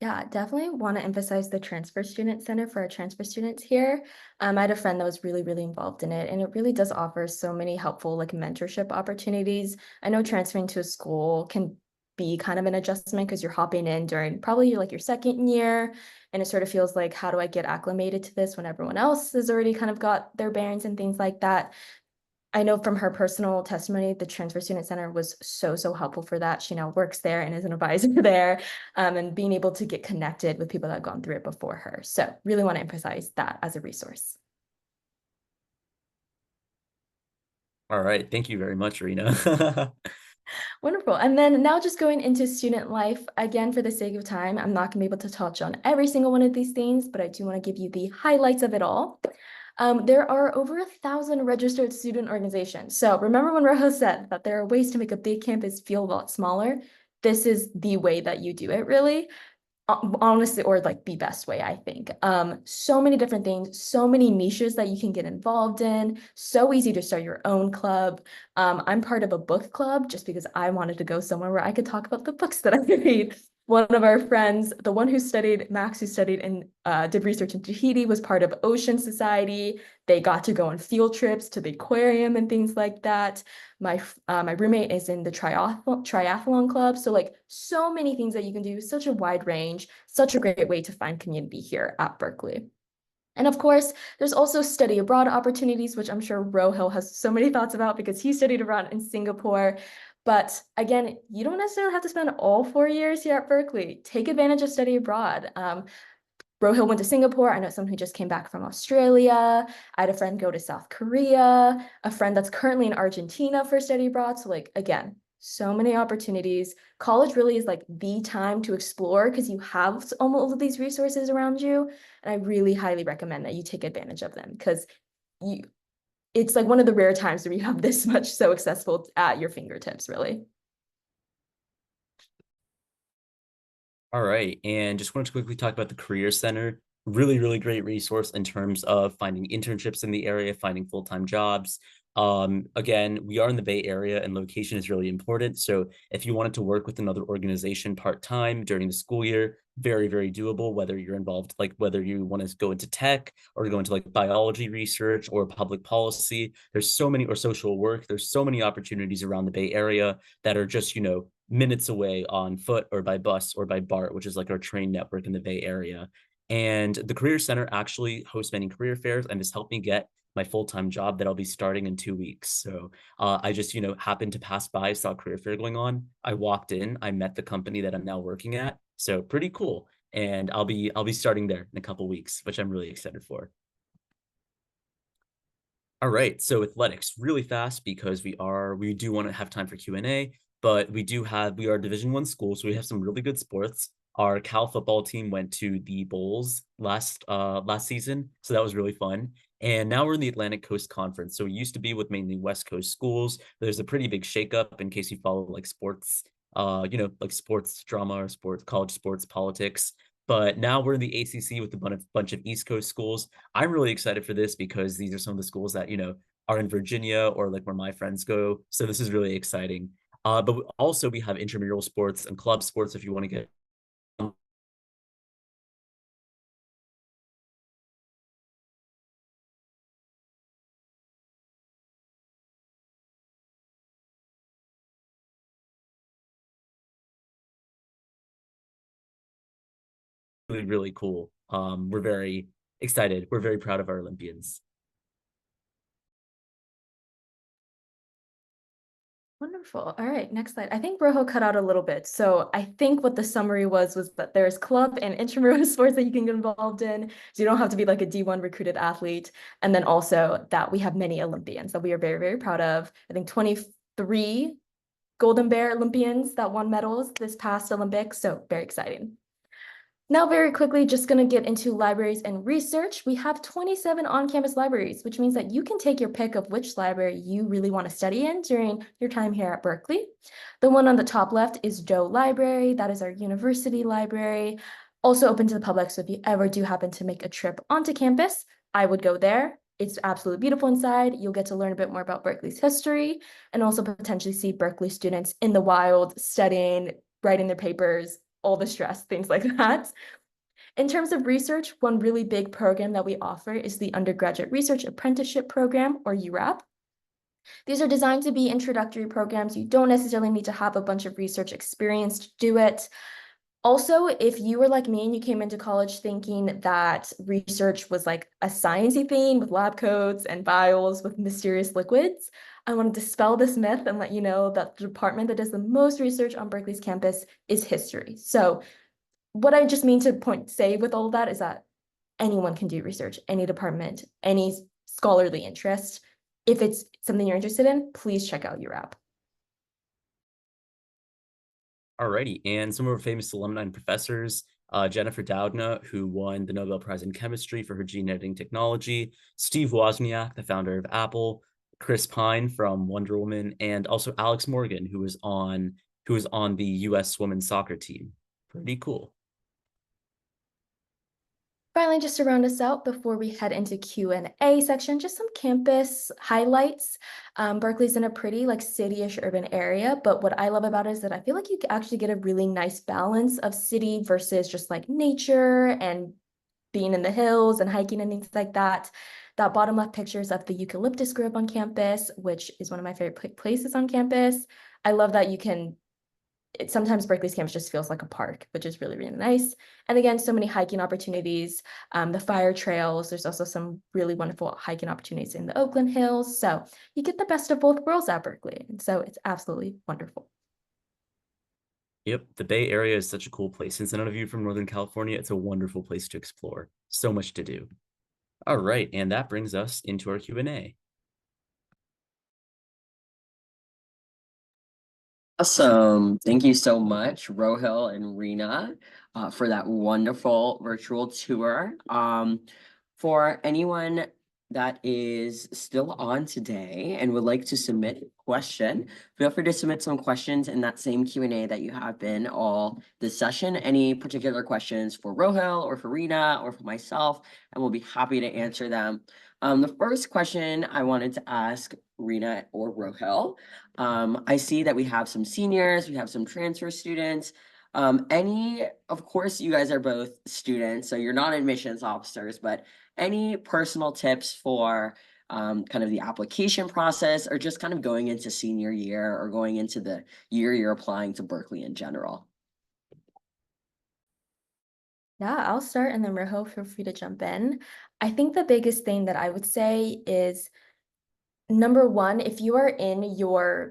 C: Yeah, definitely want to emphasize the Transfer Student Center for our transfer students here. I had a friend that was really, really involved in it, and it really does offer so many helpful like mentorship opportunities. I know transferring to a school can be kind of an adjustment because you're hopping in during probably like your second year, and it sort of feels like, how do I get acclimated to this when everyone else has already kind of got their bearings and things like that. I know from her personal testimony, the Transfer Student Center was so, so helpful for that. She now works there and is an advisor there, and being able to get connected with people that have gone through it before her. So really want to emphasize that as a resource.
B: All right. Thank you very much, Rena.
C: Wonderful. And then now just going into student life, again, for the sake of time, I'm not going to be able to touch on every single one of these things, but I do want to give you the highlights of it all. There are over 1,000 registered student organizations. So remember when Rohil said that there are ways to make a big campus feel a lot smaller? This is the way that you do it, really. Honestly, or like the best way, I think. So many different things, so many niches that you can get involved in, so easy to start your own club. I'm part of a book club just because I wanted to go somewhere where I could talk about the books that I read. One of our friends, the one who studied, Max, who studied and did research in Tahiti, was part of Ocean Society. They got to go on field trips to the aquarium and things like that. My roommate is in the triathlon club. So like so many things that you can do, such a wide range, such a great way to find community here at Berkeley. And of course, there's also study abroad opportunities, which I'm sure Rohil has so many thoughts about because he studied abroad in Singapore. But again, you don't necessarily have to spend all 4 years here at Berkeley. Take advantage of study abroad. Rohil went to Singapore. I know someone who just came back from Australia. I had a friend go to South Korea, a friend that's currently in Argentina for study abroad. So like, again, so many opportunities. College really is like the time to explore because you have all of these resources around you. And I really highly recommend that you take advantage of them because it's like one of the rare times where you have this much so accessible at your fingertips, really.
B: All right. And just wanted to quickly talk about the Career Center. Really, really great resource in terms of finding internships in the area, finding full-time jobs. Again, we are in the Bay Area and location is really important. So if you wanted to work with another organization part-time during the school year, very, very doable, whether you're involved, like whether you want to go into tech or go into like biology research or public policy. There's so many, or social work. There's so many opportunities around the Bay Area that are just, minutes away on foot or by bus or by BART, which is like our train network in the Bay Area. And the Career Center actually hosts many career fairs, and this helped me get my full-time job that I'll be starting in 2 weeks. So I just, happened to pass by, saw a career fair going on. I walked in, I met the company that I'm now working at. So pretty cool. And I'll be starting there in a couple weeks, which I'm really excited for. All right, so athletics really fast because we do want to have time for Q&A, but we are a Division I school, so we have some really good sports. Our Cal football team went to the Bowls last season, so that was really fun. And now we're in the Atlantic Coast Conference. So we used to be with mainly West Coast schools. There's a pretty big shakeup in case you follow like sports, like sports drama or college sports politics. But now we're in the ACC with a bunch of East Coast schools. I'm really excited for this because these are some of the schools that, are in Virginia or like where my friends go. So this is really exciting. But also we have intramural sports and club sports if you want to get really, really cool. We're very excited. We're very proud of our Olympians.
C: Wonderful. All right, next slide. I think Rojo cut out a little bit. So I think what the summary was that there's club and intramural sports that you can get involved in. So you don't have to be like a D1 recruited athlete. And then also that we have many Olympians that we are very, very proud of. I think 23 Golden Bear Olympians that won medals this past Olympics. So very exciting. Now, very quickly, just going to get into libraries and research. We have 27 on-campus libraries, which means that you can take your pick of which library you really want to study in during your time here at Berkeley. The one on the top left is Doe Library. That is our university library, also open to the public. So if you ever do happen to make a trip onto campus, I would go there. It's absolutely beautiful inside. You'll get to learn a bit more about Berkeley's history and also potentially see Berkeley students in the wild, studying, writing their papers, all the stress, things like that. In terms of research, one really big program that we offer is the Undergraduate Research Apprenticeship Program, or URAP. These are designed to be introductory programs. You don't necessarily need to have a bunch of research experience to do it. Also, if you were like me and you came into college thinking that research was like a sciencey thing with lab coats and vials with mysterious liquids, I want to dispel this myth and let you know that the department that does the most research on Berkeley's campus is history. So what I just mean to say with all of that is that anyone can do research, any department, any scholarly interest. If it's something you're interested in, please check out your app.
B: Alrighty, and some of our famous alumni and professors, Jennifer Doudna, who won the Nobel Prize in Chemistry for her gene editing technology, Steve Wozniak, the founder of Apple, Chris Pine from Wonder Woman, and also Alex Morgan, who was on the U.S. women's soccer team. Pretty cool.
C: Finally, just to round us out before we head into Q&A section, just some campus highlights. Berkeley's in a pretty like city-ish urban area, but what I love about it is that I feel like you actually get a really nice balance of city versus just like nature and being in the hills and hiking and things like that. That bottom left pictures of the eucalyptus grove on campus, which is one of my favorite places on campus. I love that you can sometimes Berkeley's campus just feels like a park, which is really, really nice. And again, so many hiking opportunities, the fire trails. There's also some really wonderful hiking opportunities in the Oakland Hills. So you get the best of both worlds at Berkeley. And so it's absolutely wonderful.
B: Yep, the Bay Area is such a cool place. Since none of you from Northern California, it's a wonderful place to explore. So much to do. All right, and that brings us into our Q&A.
A: Awesome. Thank you so much, Rohil and Rena, for that wonderful virtual tour. For anyone that is still on today and would like to submit a question, feel free to submit some questions in that same Q&A that you have been all this session. Any particular questions for Rohil or for Rena or for myself, and we'll be happy to answer them. The first question I wanted to ask Rena or Rohil, I see that we have some seniors, we have some transfer students. Of course, you guys are both students, so you're not admissions officers, but any personal tips for kind of the application process or just kind of going into senior year or going into the year you're applying to Berkeley in general?
C: Yeah, I'll start and then Roho, feel free to jump in. I think the biggest thing that I would say is number one, if you are in your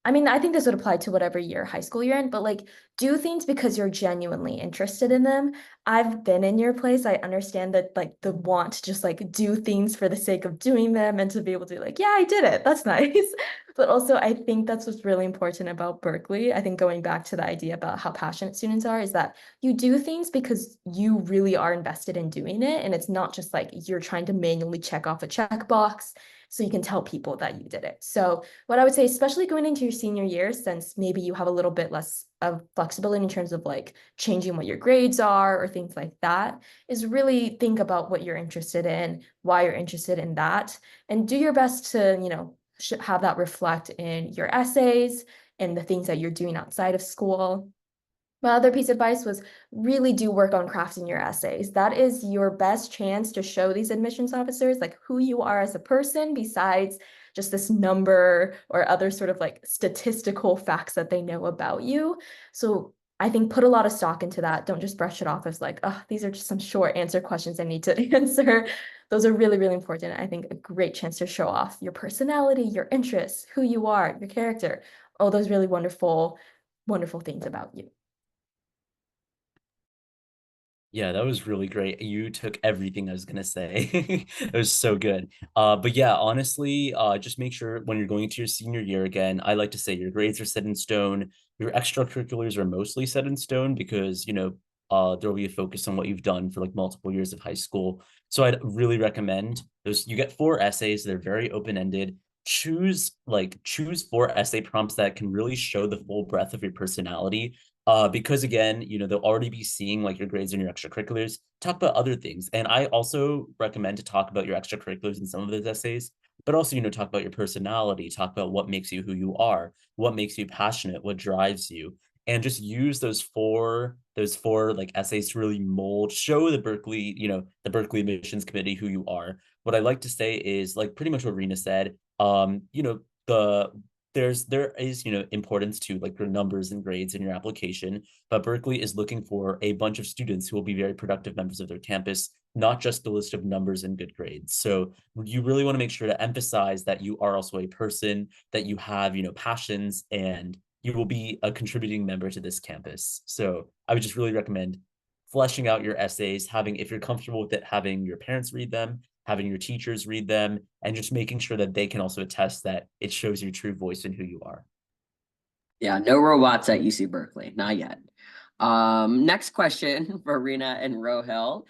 C: I think this would apply to whatever year high school you're in, but like do things because you're genuinely interested in them. I've been in your place. I understand that like the want to just like do things for the sake of doing them and to be able to be like, yeah, I did it. That's nice. But also I think that's what's really important about Berkeley. I think going back to the idea about how passionate students are is that you do things because you really are invested in doing it. And it's not just like you're trying to manually check off a checkbox so you can tell people that you did it. So what I would say, especially going into your senior year, since maybe you have a little bit less of flexibility in terms of like changing what your grades are or things like that, is really think about what you're interested in, why you're interested in that, and do your best to, have that reflect in your essays and the things that you're doing outside of school. My other piece of advice was really do work on crafting your essays. That is your best chance to show these admissions officers like who you are as a person besides just this number or other sort of like statistical facts that they know about you. So I think put a lot of stock into that. Don't just brush it off as like, oh, these are just some short answer questions I need to answer. Those are really, really important. I think a great chance to show off your personality, your interests, who you are, your character, all those really wonderful, wonderful things about you.
B: Yeah, that was really great. You took everything I was gonna say. It was so good. But yeah, honestly, just make sure when you're going into your senior year again, I like to say your grades are set in stone. Your extracurriculars are mostly set in stone because, there'll be a focus on what you've done for like multiple years of high school. So I'd really recommend those. You get 4 essays, they're very open-ended. Choose 4 essay prompts that can really show the full breadth of your personality. because again, they'll already be seeing like your grades and your extracurriculars. Talk about other things. And I also recommend to talk about your extracurriculars in some of those essays, but also, talk about your personality, talk about what makes you who you are, what makes you passionate, what drives you, and just use those four like essays to really show the Berkeley, the Berkeley admissions committee who you are. What I like to say is like pretty much what Rena said. The there is importance to like your numbers and grades in your application, but Berkeley is looking for a bunch of students who will be very productive members of their campus, not just the list of numbers and good grades. So you really want to make sure to emphasize that you are also a person, that you have passions, and you will be a contributing member to this campus. So I would just really recommend fleshing out your essays, if you're comfortable with it, having your parents read them, having your teachers read them, and just making sure that they can also attest that it shows your true voice and who you are.
A: Yeah, no robots at UC Berkeley, not yet. Next question for Rena and Rohil.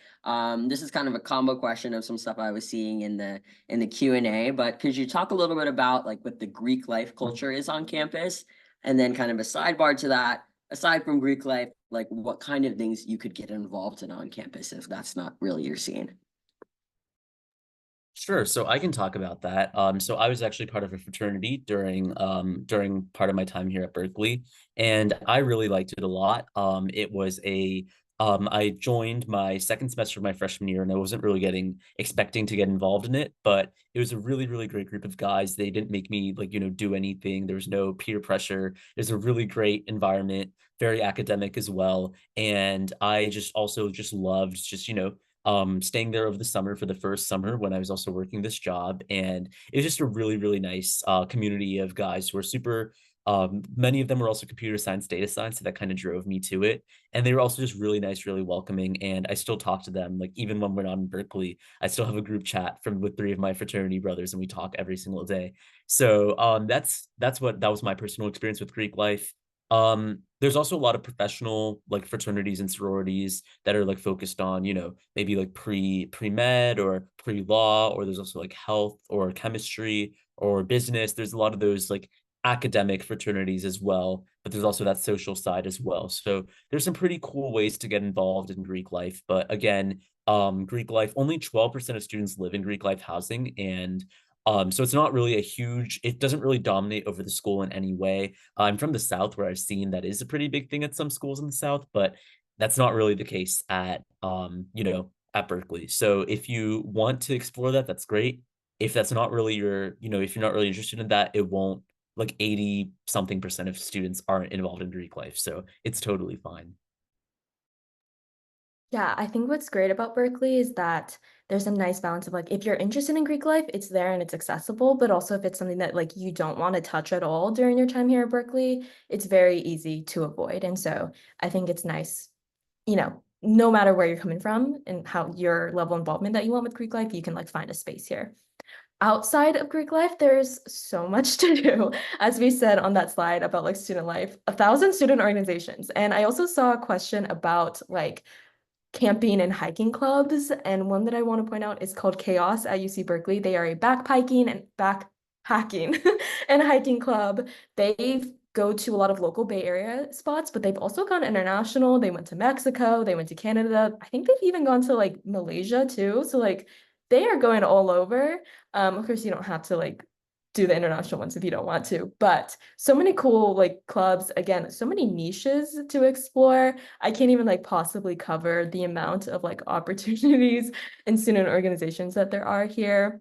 A: This is kind of a combo question of some stuff I was seeing in the Q&A, but could you talk a little bit about like what the Greek life culture is on campus? And then kind of a sidebar to that, aside from Greek life, like what kind of things you could get involved in on campus if that's not really your scene?
B: Sure. So I can talk about that. So I was actually part of a fraternity during part of my time here at Berkeley, and I really liked it a lot. I joined my second semester of my freshman year, and I wasn't really expecting to get involved in it, but it was a really, really great group of guys. They didn't make me like, do anything. There was no peer pressure. It was a really great environment, very academic as well. And I just also just loved staying there over the summer for the first summer when I was also working this job. And it was just a really, really nice community of guys who were super, many of them were also computer science, data science. So that kind of drove me to it. And they were also just really nice, really welcoming. And I still talk to them, like even when we're not in Berkeley, I still have a group chat with three of my fraternity brothers, and we talk every single day. So that was my personal experience with Greek life. There's also a lot of professional like fraternities and sororities that are like focused on, maybe like pre-med or pre-law, or there's also like health or chemistry or business. There's a lot of those like academic fraternities as well, but there's also that social side as well. So there's some pretty cool ways to get involved in Greek life. But again, Greek life, only 12% of students live in Greek life housing. And so it's not really it doesn't really dominate over the school in any way. I'm from the South, where I've seen that is a pretty big thing at some schools in the South, but that's not really the case at Berkeley. So if you want to explore that, that's great. If that's not really if you're not really interested in that, it won't, like 80 something percent of students aren't involved in Greek life. So it's totally fine.
C: Yeah, I think what's great about Berkeley is that there's a nice balance of like if you're interested in Greek life, it's there and it's accessible, but also if it's something that like you don't want to touch at all during your time here at Berkeley, it's very easy to avoid. And so I think it's nice, no matter where you're coming from and how your level of involvement that you want with Greek life, you can like find a space here. Outside of Greek life, there's so much to do. As we said on that slide about like student life, 1,000 student organizations. And I also saw a question about like camping and hiking clubs. And one that I want to point out is called Chaos at UC Berkeley. They are a backpacking and backpacking and hiking club. They go to a lot of local Bay Area spots, but they've also gone international. They went to Mexico, they went to Canada. I think they've even gone to like Malaysia too. So like they are going all over. Of course, you don't have to like do the international ones if you don't want to, but so many cool like clubs, again, so many niches to explore. I can't even like possibly cover the amount of like opportunities and student organizations that there are here.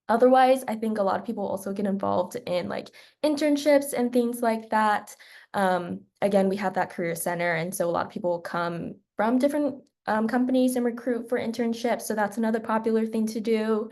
C: Otherwise, I think a lot of people also get involved in like internships and things like that. Again, we have that career center, and so a lot of people come from different companies and recruit for internships. So that's another popular thing to do.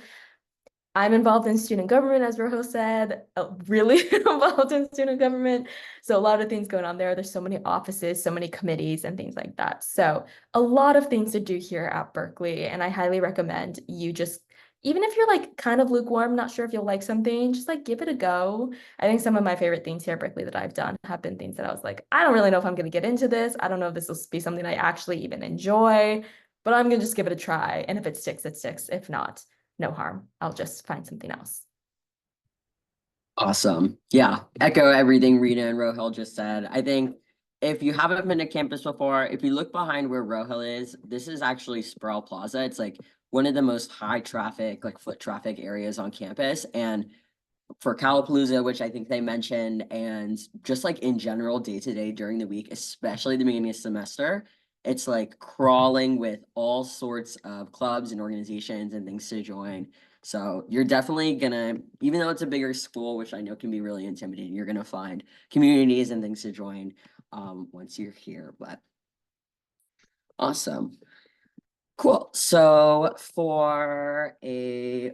C: I'm involved in student government, as Rohil said, really involved in student government. So a lot of things going on there. There's so many offices, so many committees and things like that. So a lot of things to do here at Berkeley. And I highly recommend you just, even if you're like kind of lukewarm, not sure if you'll like something, just like give it a go. I think some of my favorite things here at Berkeley that I've done have been things that I was like, I don't really know if I'm going to get into this. I don't know if this will be something I actually even enjoy, but I'm going to just give it a try. And if it sticks, it sticks. If not, no harm. I'll just find something else.
A: Awesome. Yeah, echo everything Rena and Rohil just said. I think if you haven't been to campus before, if you look behind where Rohil is, this is actually Sproul Plaza. It's like one of the most high traffic, like foot traffic areas on campus. And for Calapalooza, which I think they mentioned, and just like in general, day to day during the week, especially the beginning of semester, it's like crawling with all sorts of clubs and organizations and things to join. So you're definitely gonna, even though it's a bigger school, which I know can be really intimidating, you're gonna find communities and things to join once you're here. But awesome. Cool. So for a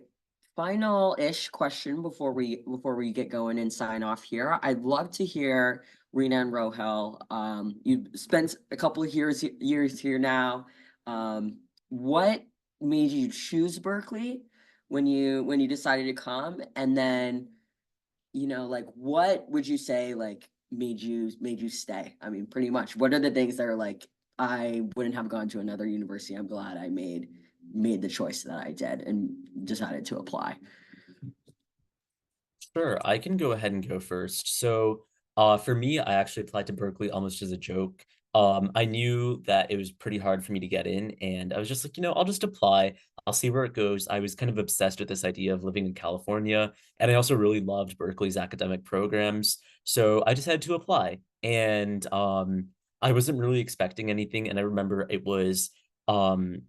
A: final-ish question before we get going and sign off here, I'd love to hear Rena and Rohil. You spent a couple of years here now. What made you choose Berkeley when you decided to come? And then, like what would you say like made you stay? I mean, pretty much. What are the things that are like, I wouldn't have gone to another university. I'm glad I made the choice that I did and decided to apply.
B: Sure, I can go ahead and go first. So, for me, I actually applied to Berkeley almost as a joke. I knew that it was pretty hard for me to get in, and I was just like, I'll just apply. I'll see where it goes. I was kind of obsessed with this idea of living in California, and I also really loved Berkeley's academic programs. So I decided to apply, and I wasn't really expecting anything. And I remember um,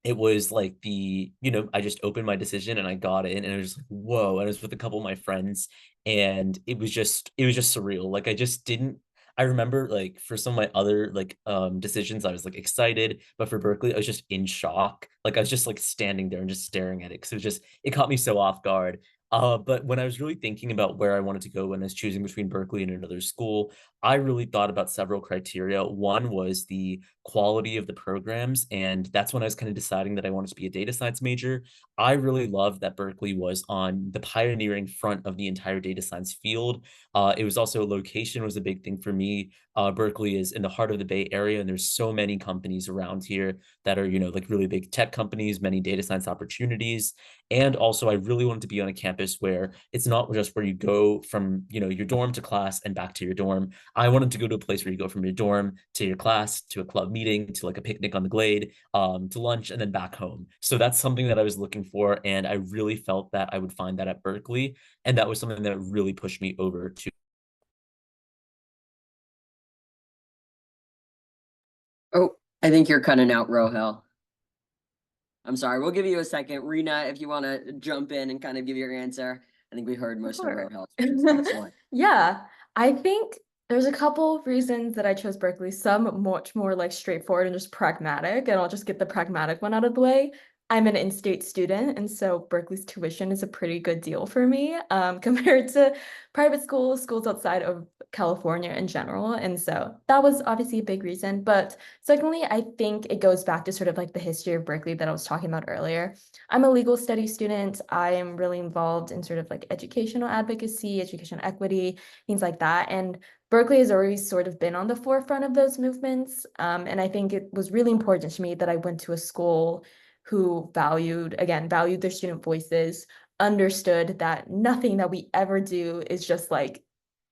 B: it was like I just opened my decision and I got in and I was like, whoa. And I was with a couple of my friends and it was just surreal. Like I remember like for some of my other like decisions, I was like excited, but for Berkeley, I was just in shock. Like I was just like standing there and just staring at it because it caught me so off guard. But when I was really thinking about where I wanted to go when I was choosing between Berkeley and another school, I really thought about several criteria. One was the quality of the programs. And that's when I was kind of deciding that I wanted to be a data science major. I really loved that Berkeley was on the pioneering front of the entire data science field. It was also location was a big thing for me. Berkeley is in the heart of the Bay Area, and there's so many companies around here that are, like really big tech companies, many data science opportunities. And also, I really wanted to be on a campus where it's not just where you go from, your dorm to class and back to your dorm. I wanted to go to a place where you go from your dorm to your class, to a club meeting, to like a picnic on the glade, to lunch, and then back home. So that's something that I was looking for. And I really felt that I would find that at Berkeley. And that was something that really pushed me over to.
A: Oh, I think you're cutting out, Rohil. I'm sorry. We'll give you a second. Rena, if you want to jump in and kind of give your answer. I think we heard most of
C: Sure.
A: Rohil's. Excellent.
C: Yeah, I think there's a couple of reasons that I chose Berkeley. Some much more like straightforward and just pragmatic, and I'll just get the pragmatic one out of the way. I'm an in-state student, and so Berkeley's tuition is a pretty good deal for me, compared to private schools outside of California in general. And so that was obviously a big reason. But secondly, I think it goes back to sort of like the history of Berkeley that I was talking about earlier. I'm a legal studies student. I am really involved in sort of like educational advocacy, education equity, things like that. And Berkeley has always sort of been on the forefront of those movements. And I think it was really important to me that I went to a school who valued their student voices, understood that nothing that we ever do is just like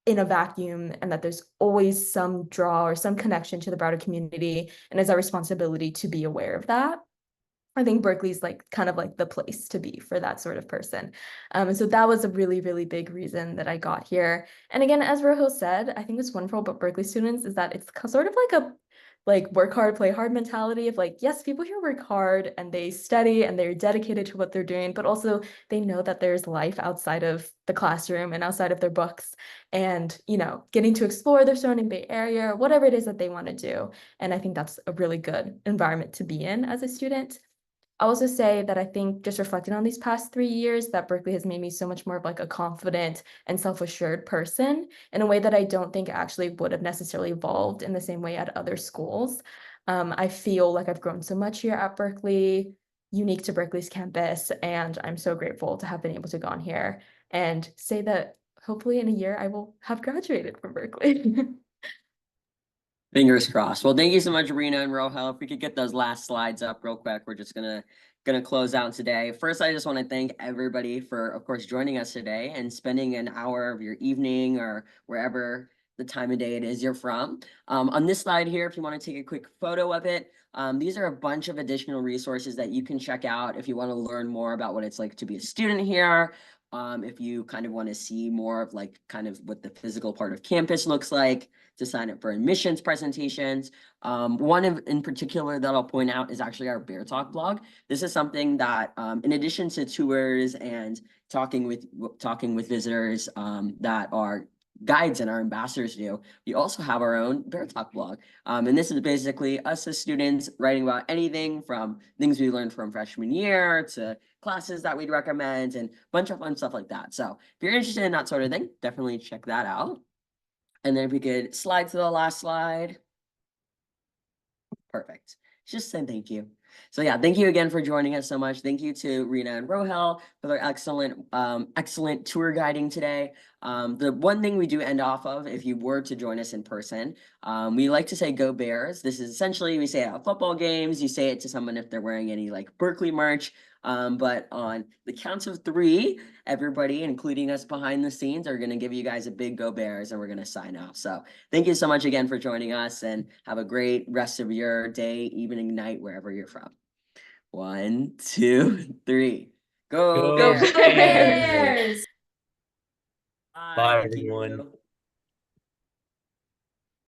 C: in a vacuum, and that there's always some draw or some connection to the broader community, and it's our responsibility to be aware of that. I think Berkeley's like kind of like the place to be for that sort of person. And so that was a really, really big reason that I got here. And again, as Rohil said, I think what's wonderful about Berkeley students is that it's sort of like a work hard, play hard mentality of like, yes, people here work hard and they study and they're dedicated to what they're doing, but also they know that there's life outside of the classroom and outside of their books, and, getting to explore their surrounding Bay Area, whatever it is that they want to do. And I think that's a really good environment to be in as a student. I also say that I think just reflecting on these past 3 years, that Berkeley has made me so much more of like a confident and self-assured person in a way that I don't think actually would have necessarily evolved in the same way at other schools. I feel like I've grown so much here at Berkeley, unique to Berkeley's campus, and I'm so grateful to have been able to go on here and say that hopefully in a year I will have graduated from Berkeley.
A: Fingers crossed. Well, thank you so much, Rena and Rohel. If we could get those last slides up real quick, we're just gonna close out today. First, I just want to thank everybody for, of course, joining us today and spending an hour of your evening or wherever the time of day it is you're from. On this slide here, if you want to take a quick photo of it, these are a bunch of additional resources that you can check out if you want to learn more about what it's like to be a student here. If you kind of want to see more of like kind of what the physical part of campus looks like, to sign up for admissions presentations. One in particular that I'll point out is actually our Bear Talk blog. This is something that, in addition to tours and talking with visitors that are guides and our ambassadors do, we also have our own Bear Talk blog. And this is basically us as students writing about anything from things we learned from freshman year to classes that we'd recommend and a bunch of fun stuff like that. So if you're interested in that sort of thing, definitely check that out. And then if we could slide to the last slide. Perfect. Just saying thank you. So yeah, thank you again for joining us so much. Thank you to Rena and Rohil for their excellent tour guiding today. The one thing we do end off of, if you were to join us in person, we like to say "Go Bears." This is essentially, we say it at football games. You say it to someone if they're wearing any like Berkeley merch. But on the counts of 3, everybody, including us behind the scenes, are going to give you guys a big "Go Bears," and we're going to sign off. So thank you so much again for joining us, and have a great rest of your day, evening, night, wherever you're from. 1, 2, 3. Go
B: Go
A: Bears!
C: Bears!
B: Bye,
A: Thank
B: everyone.
A: you.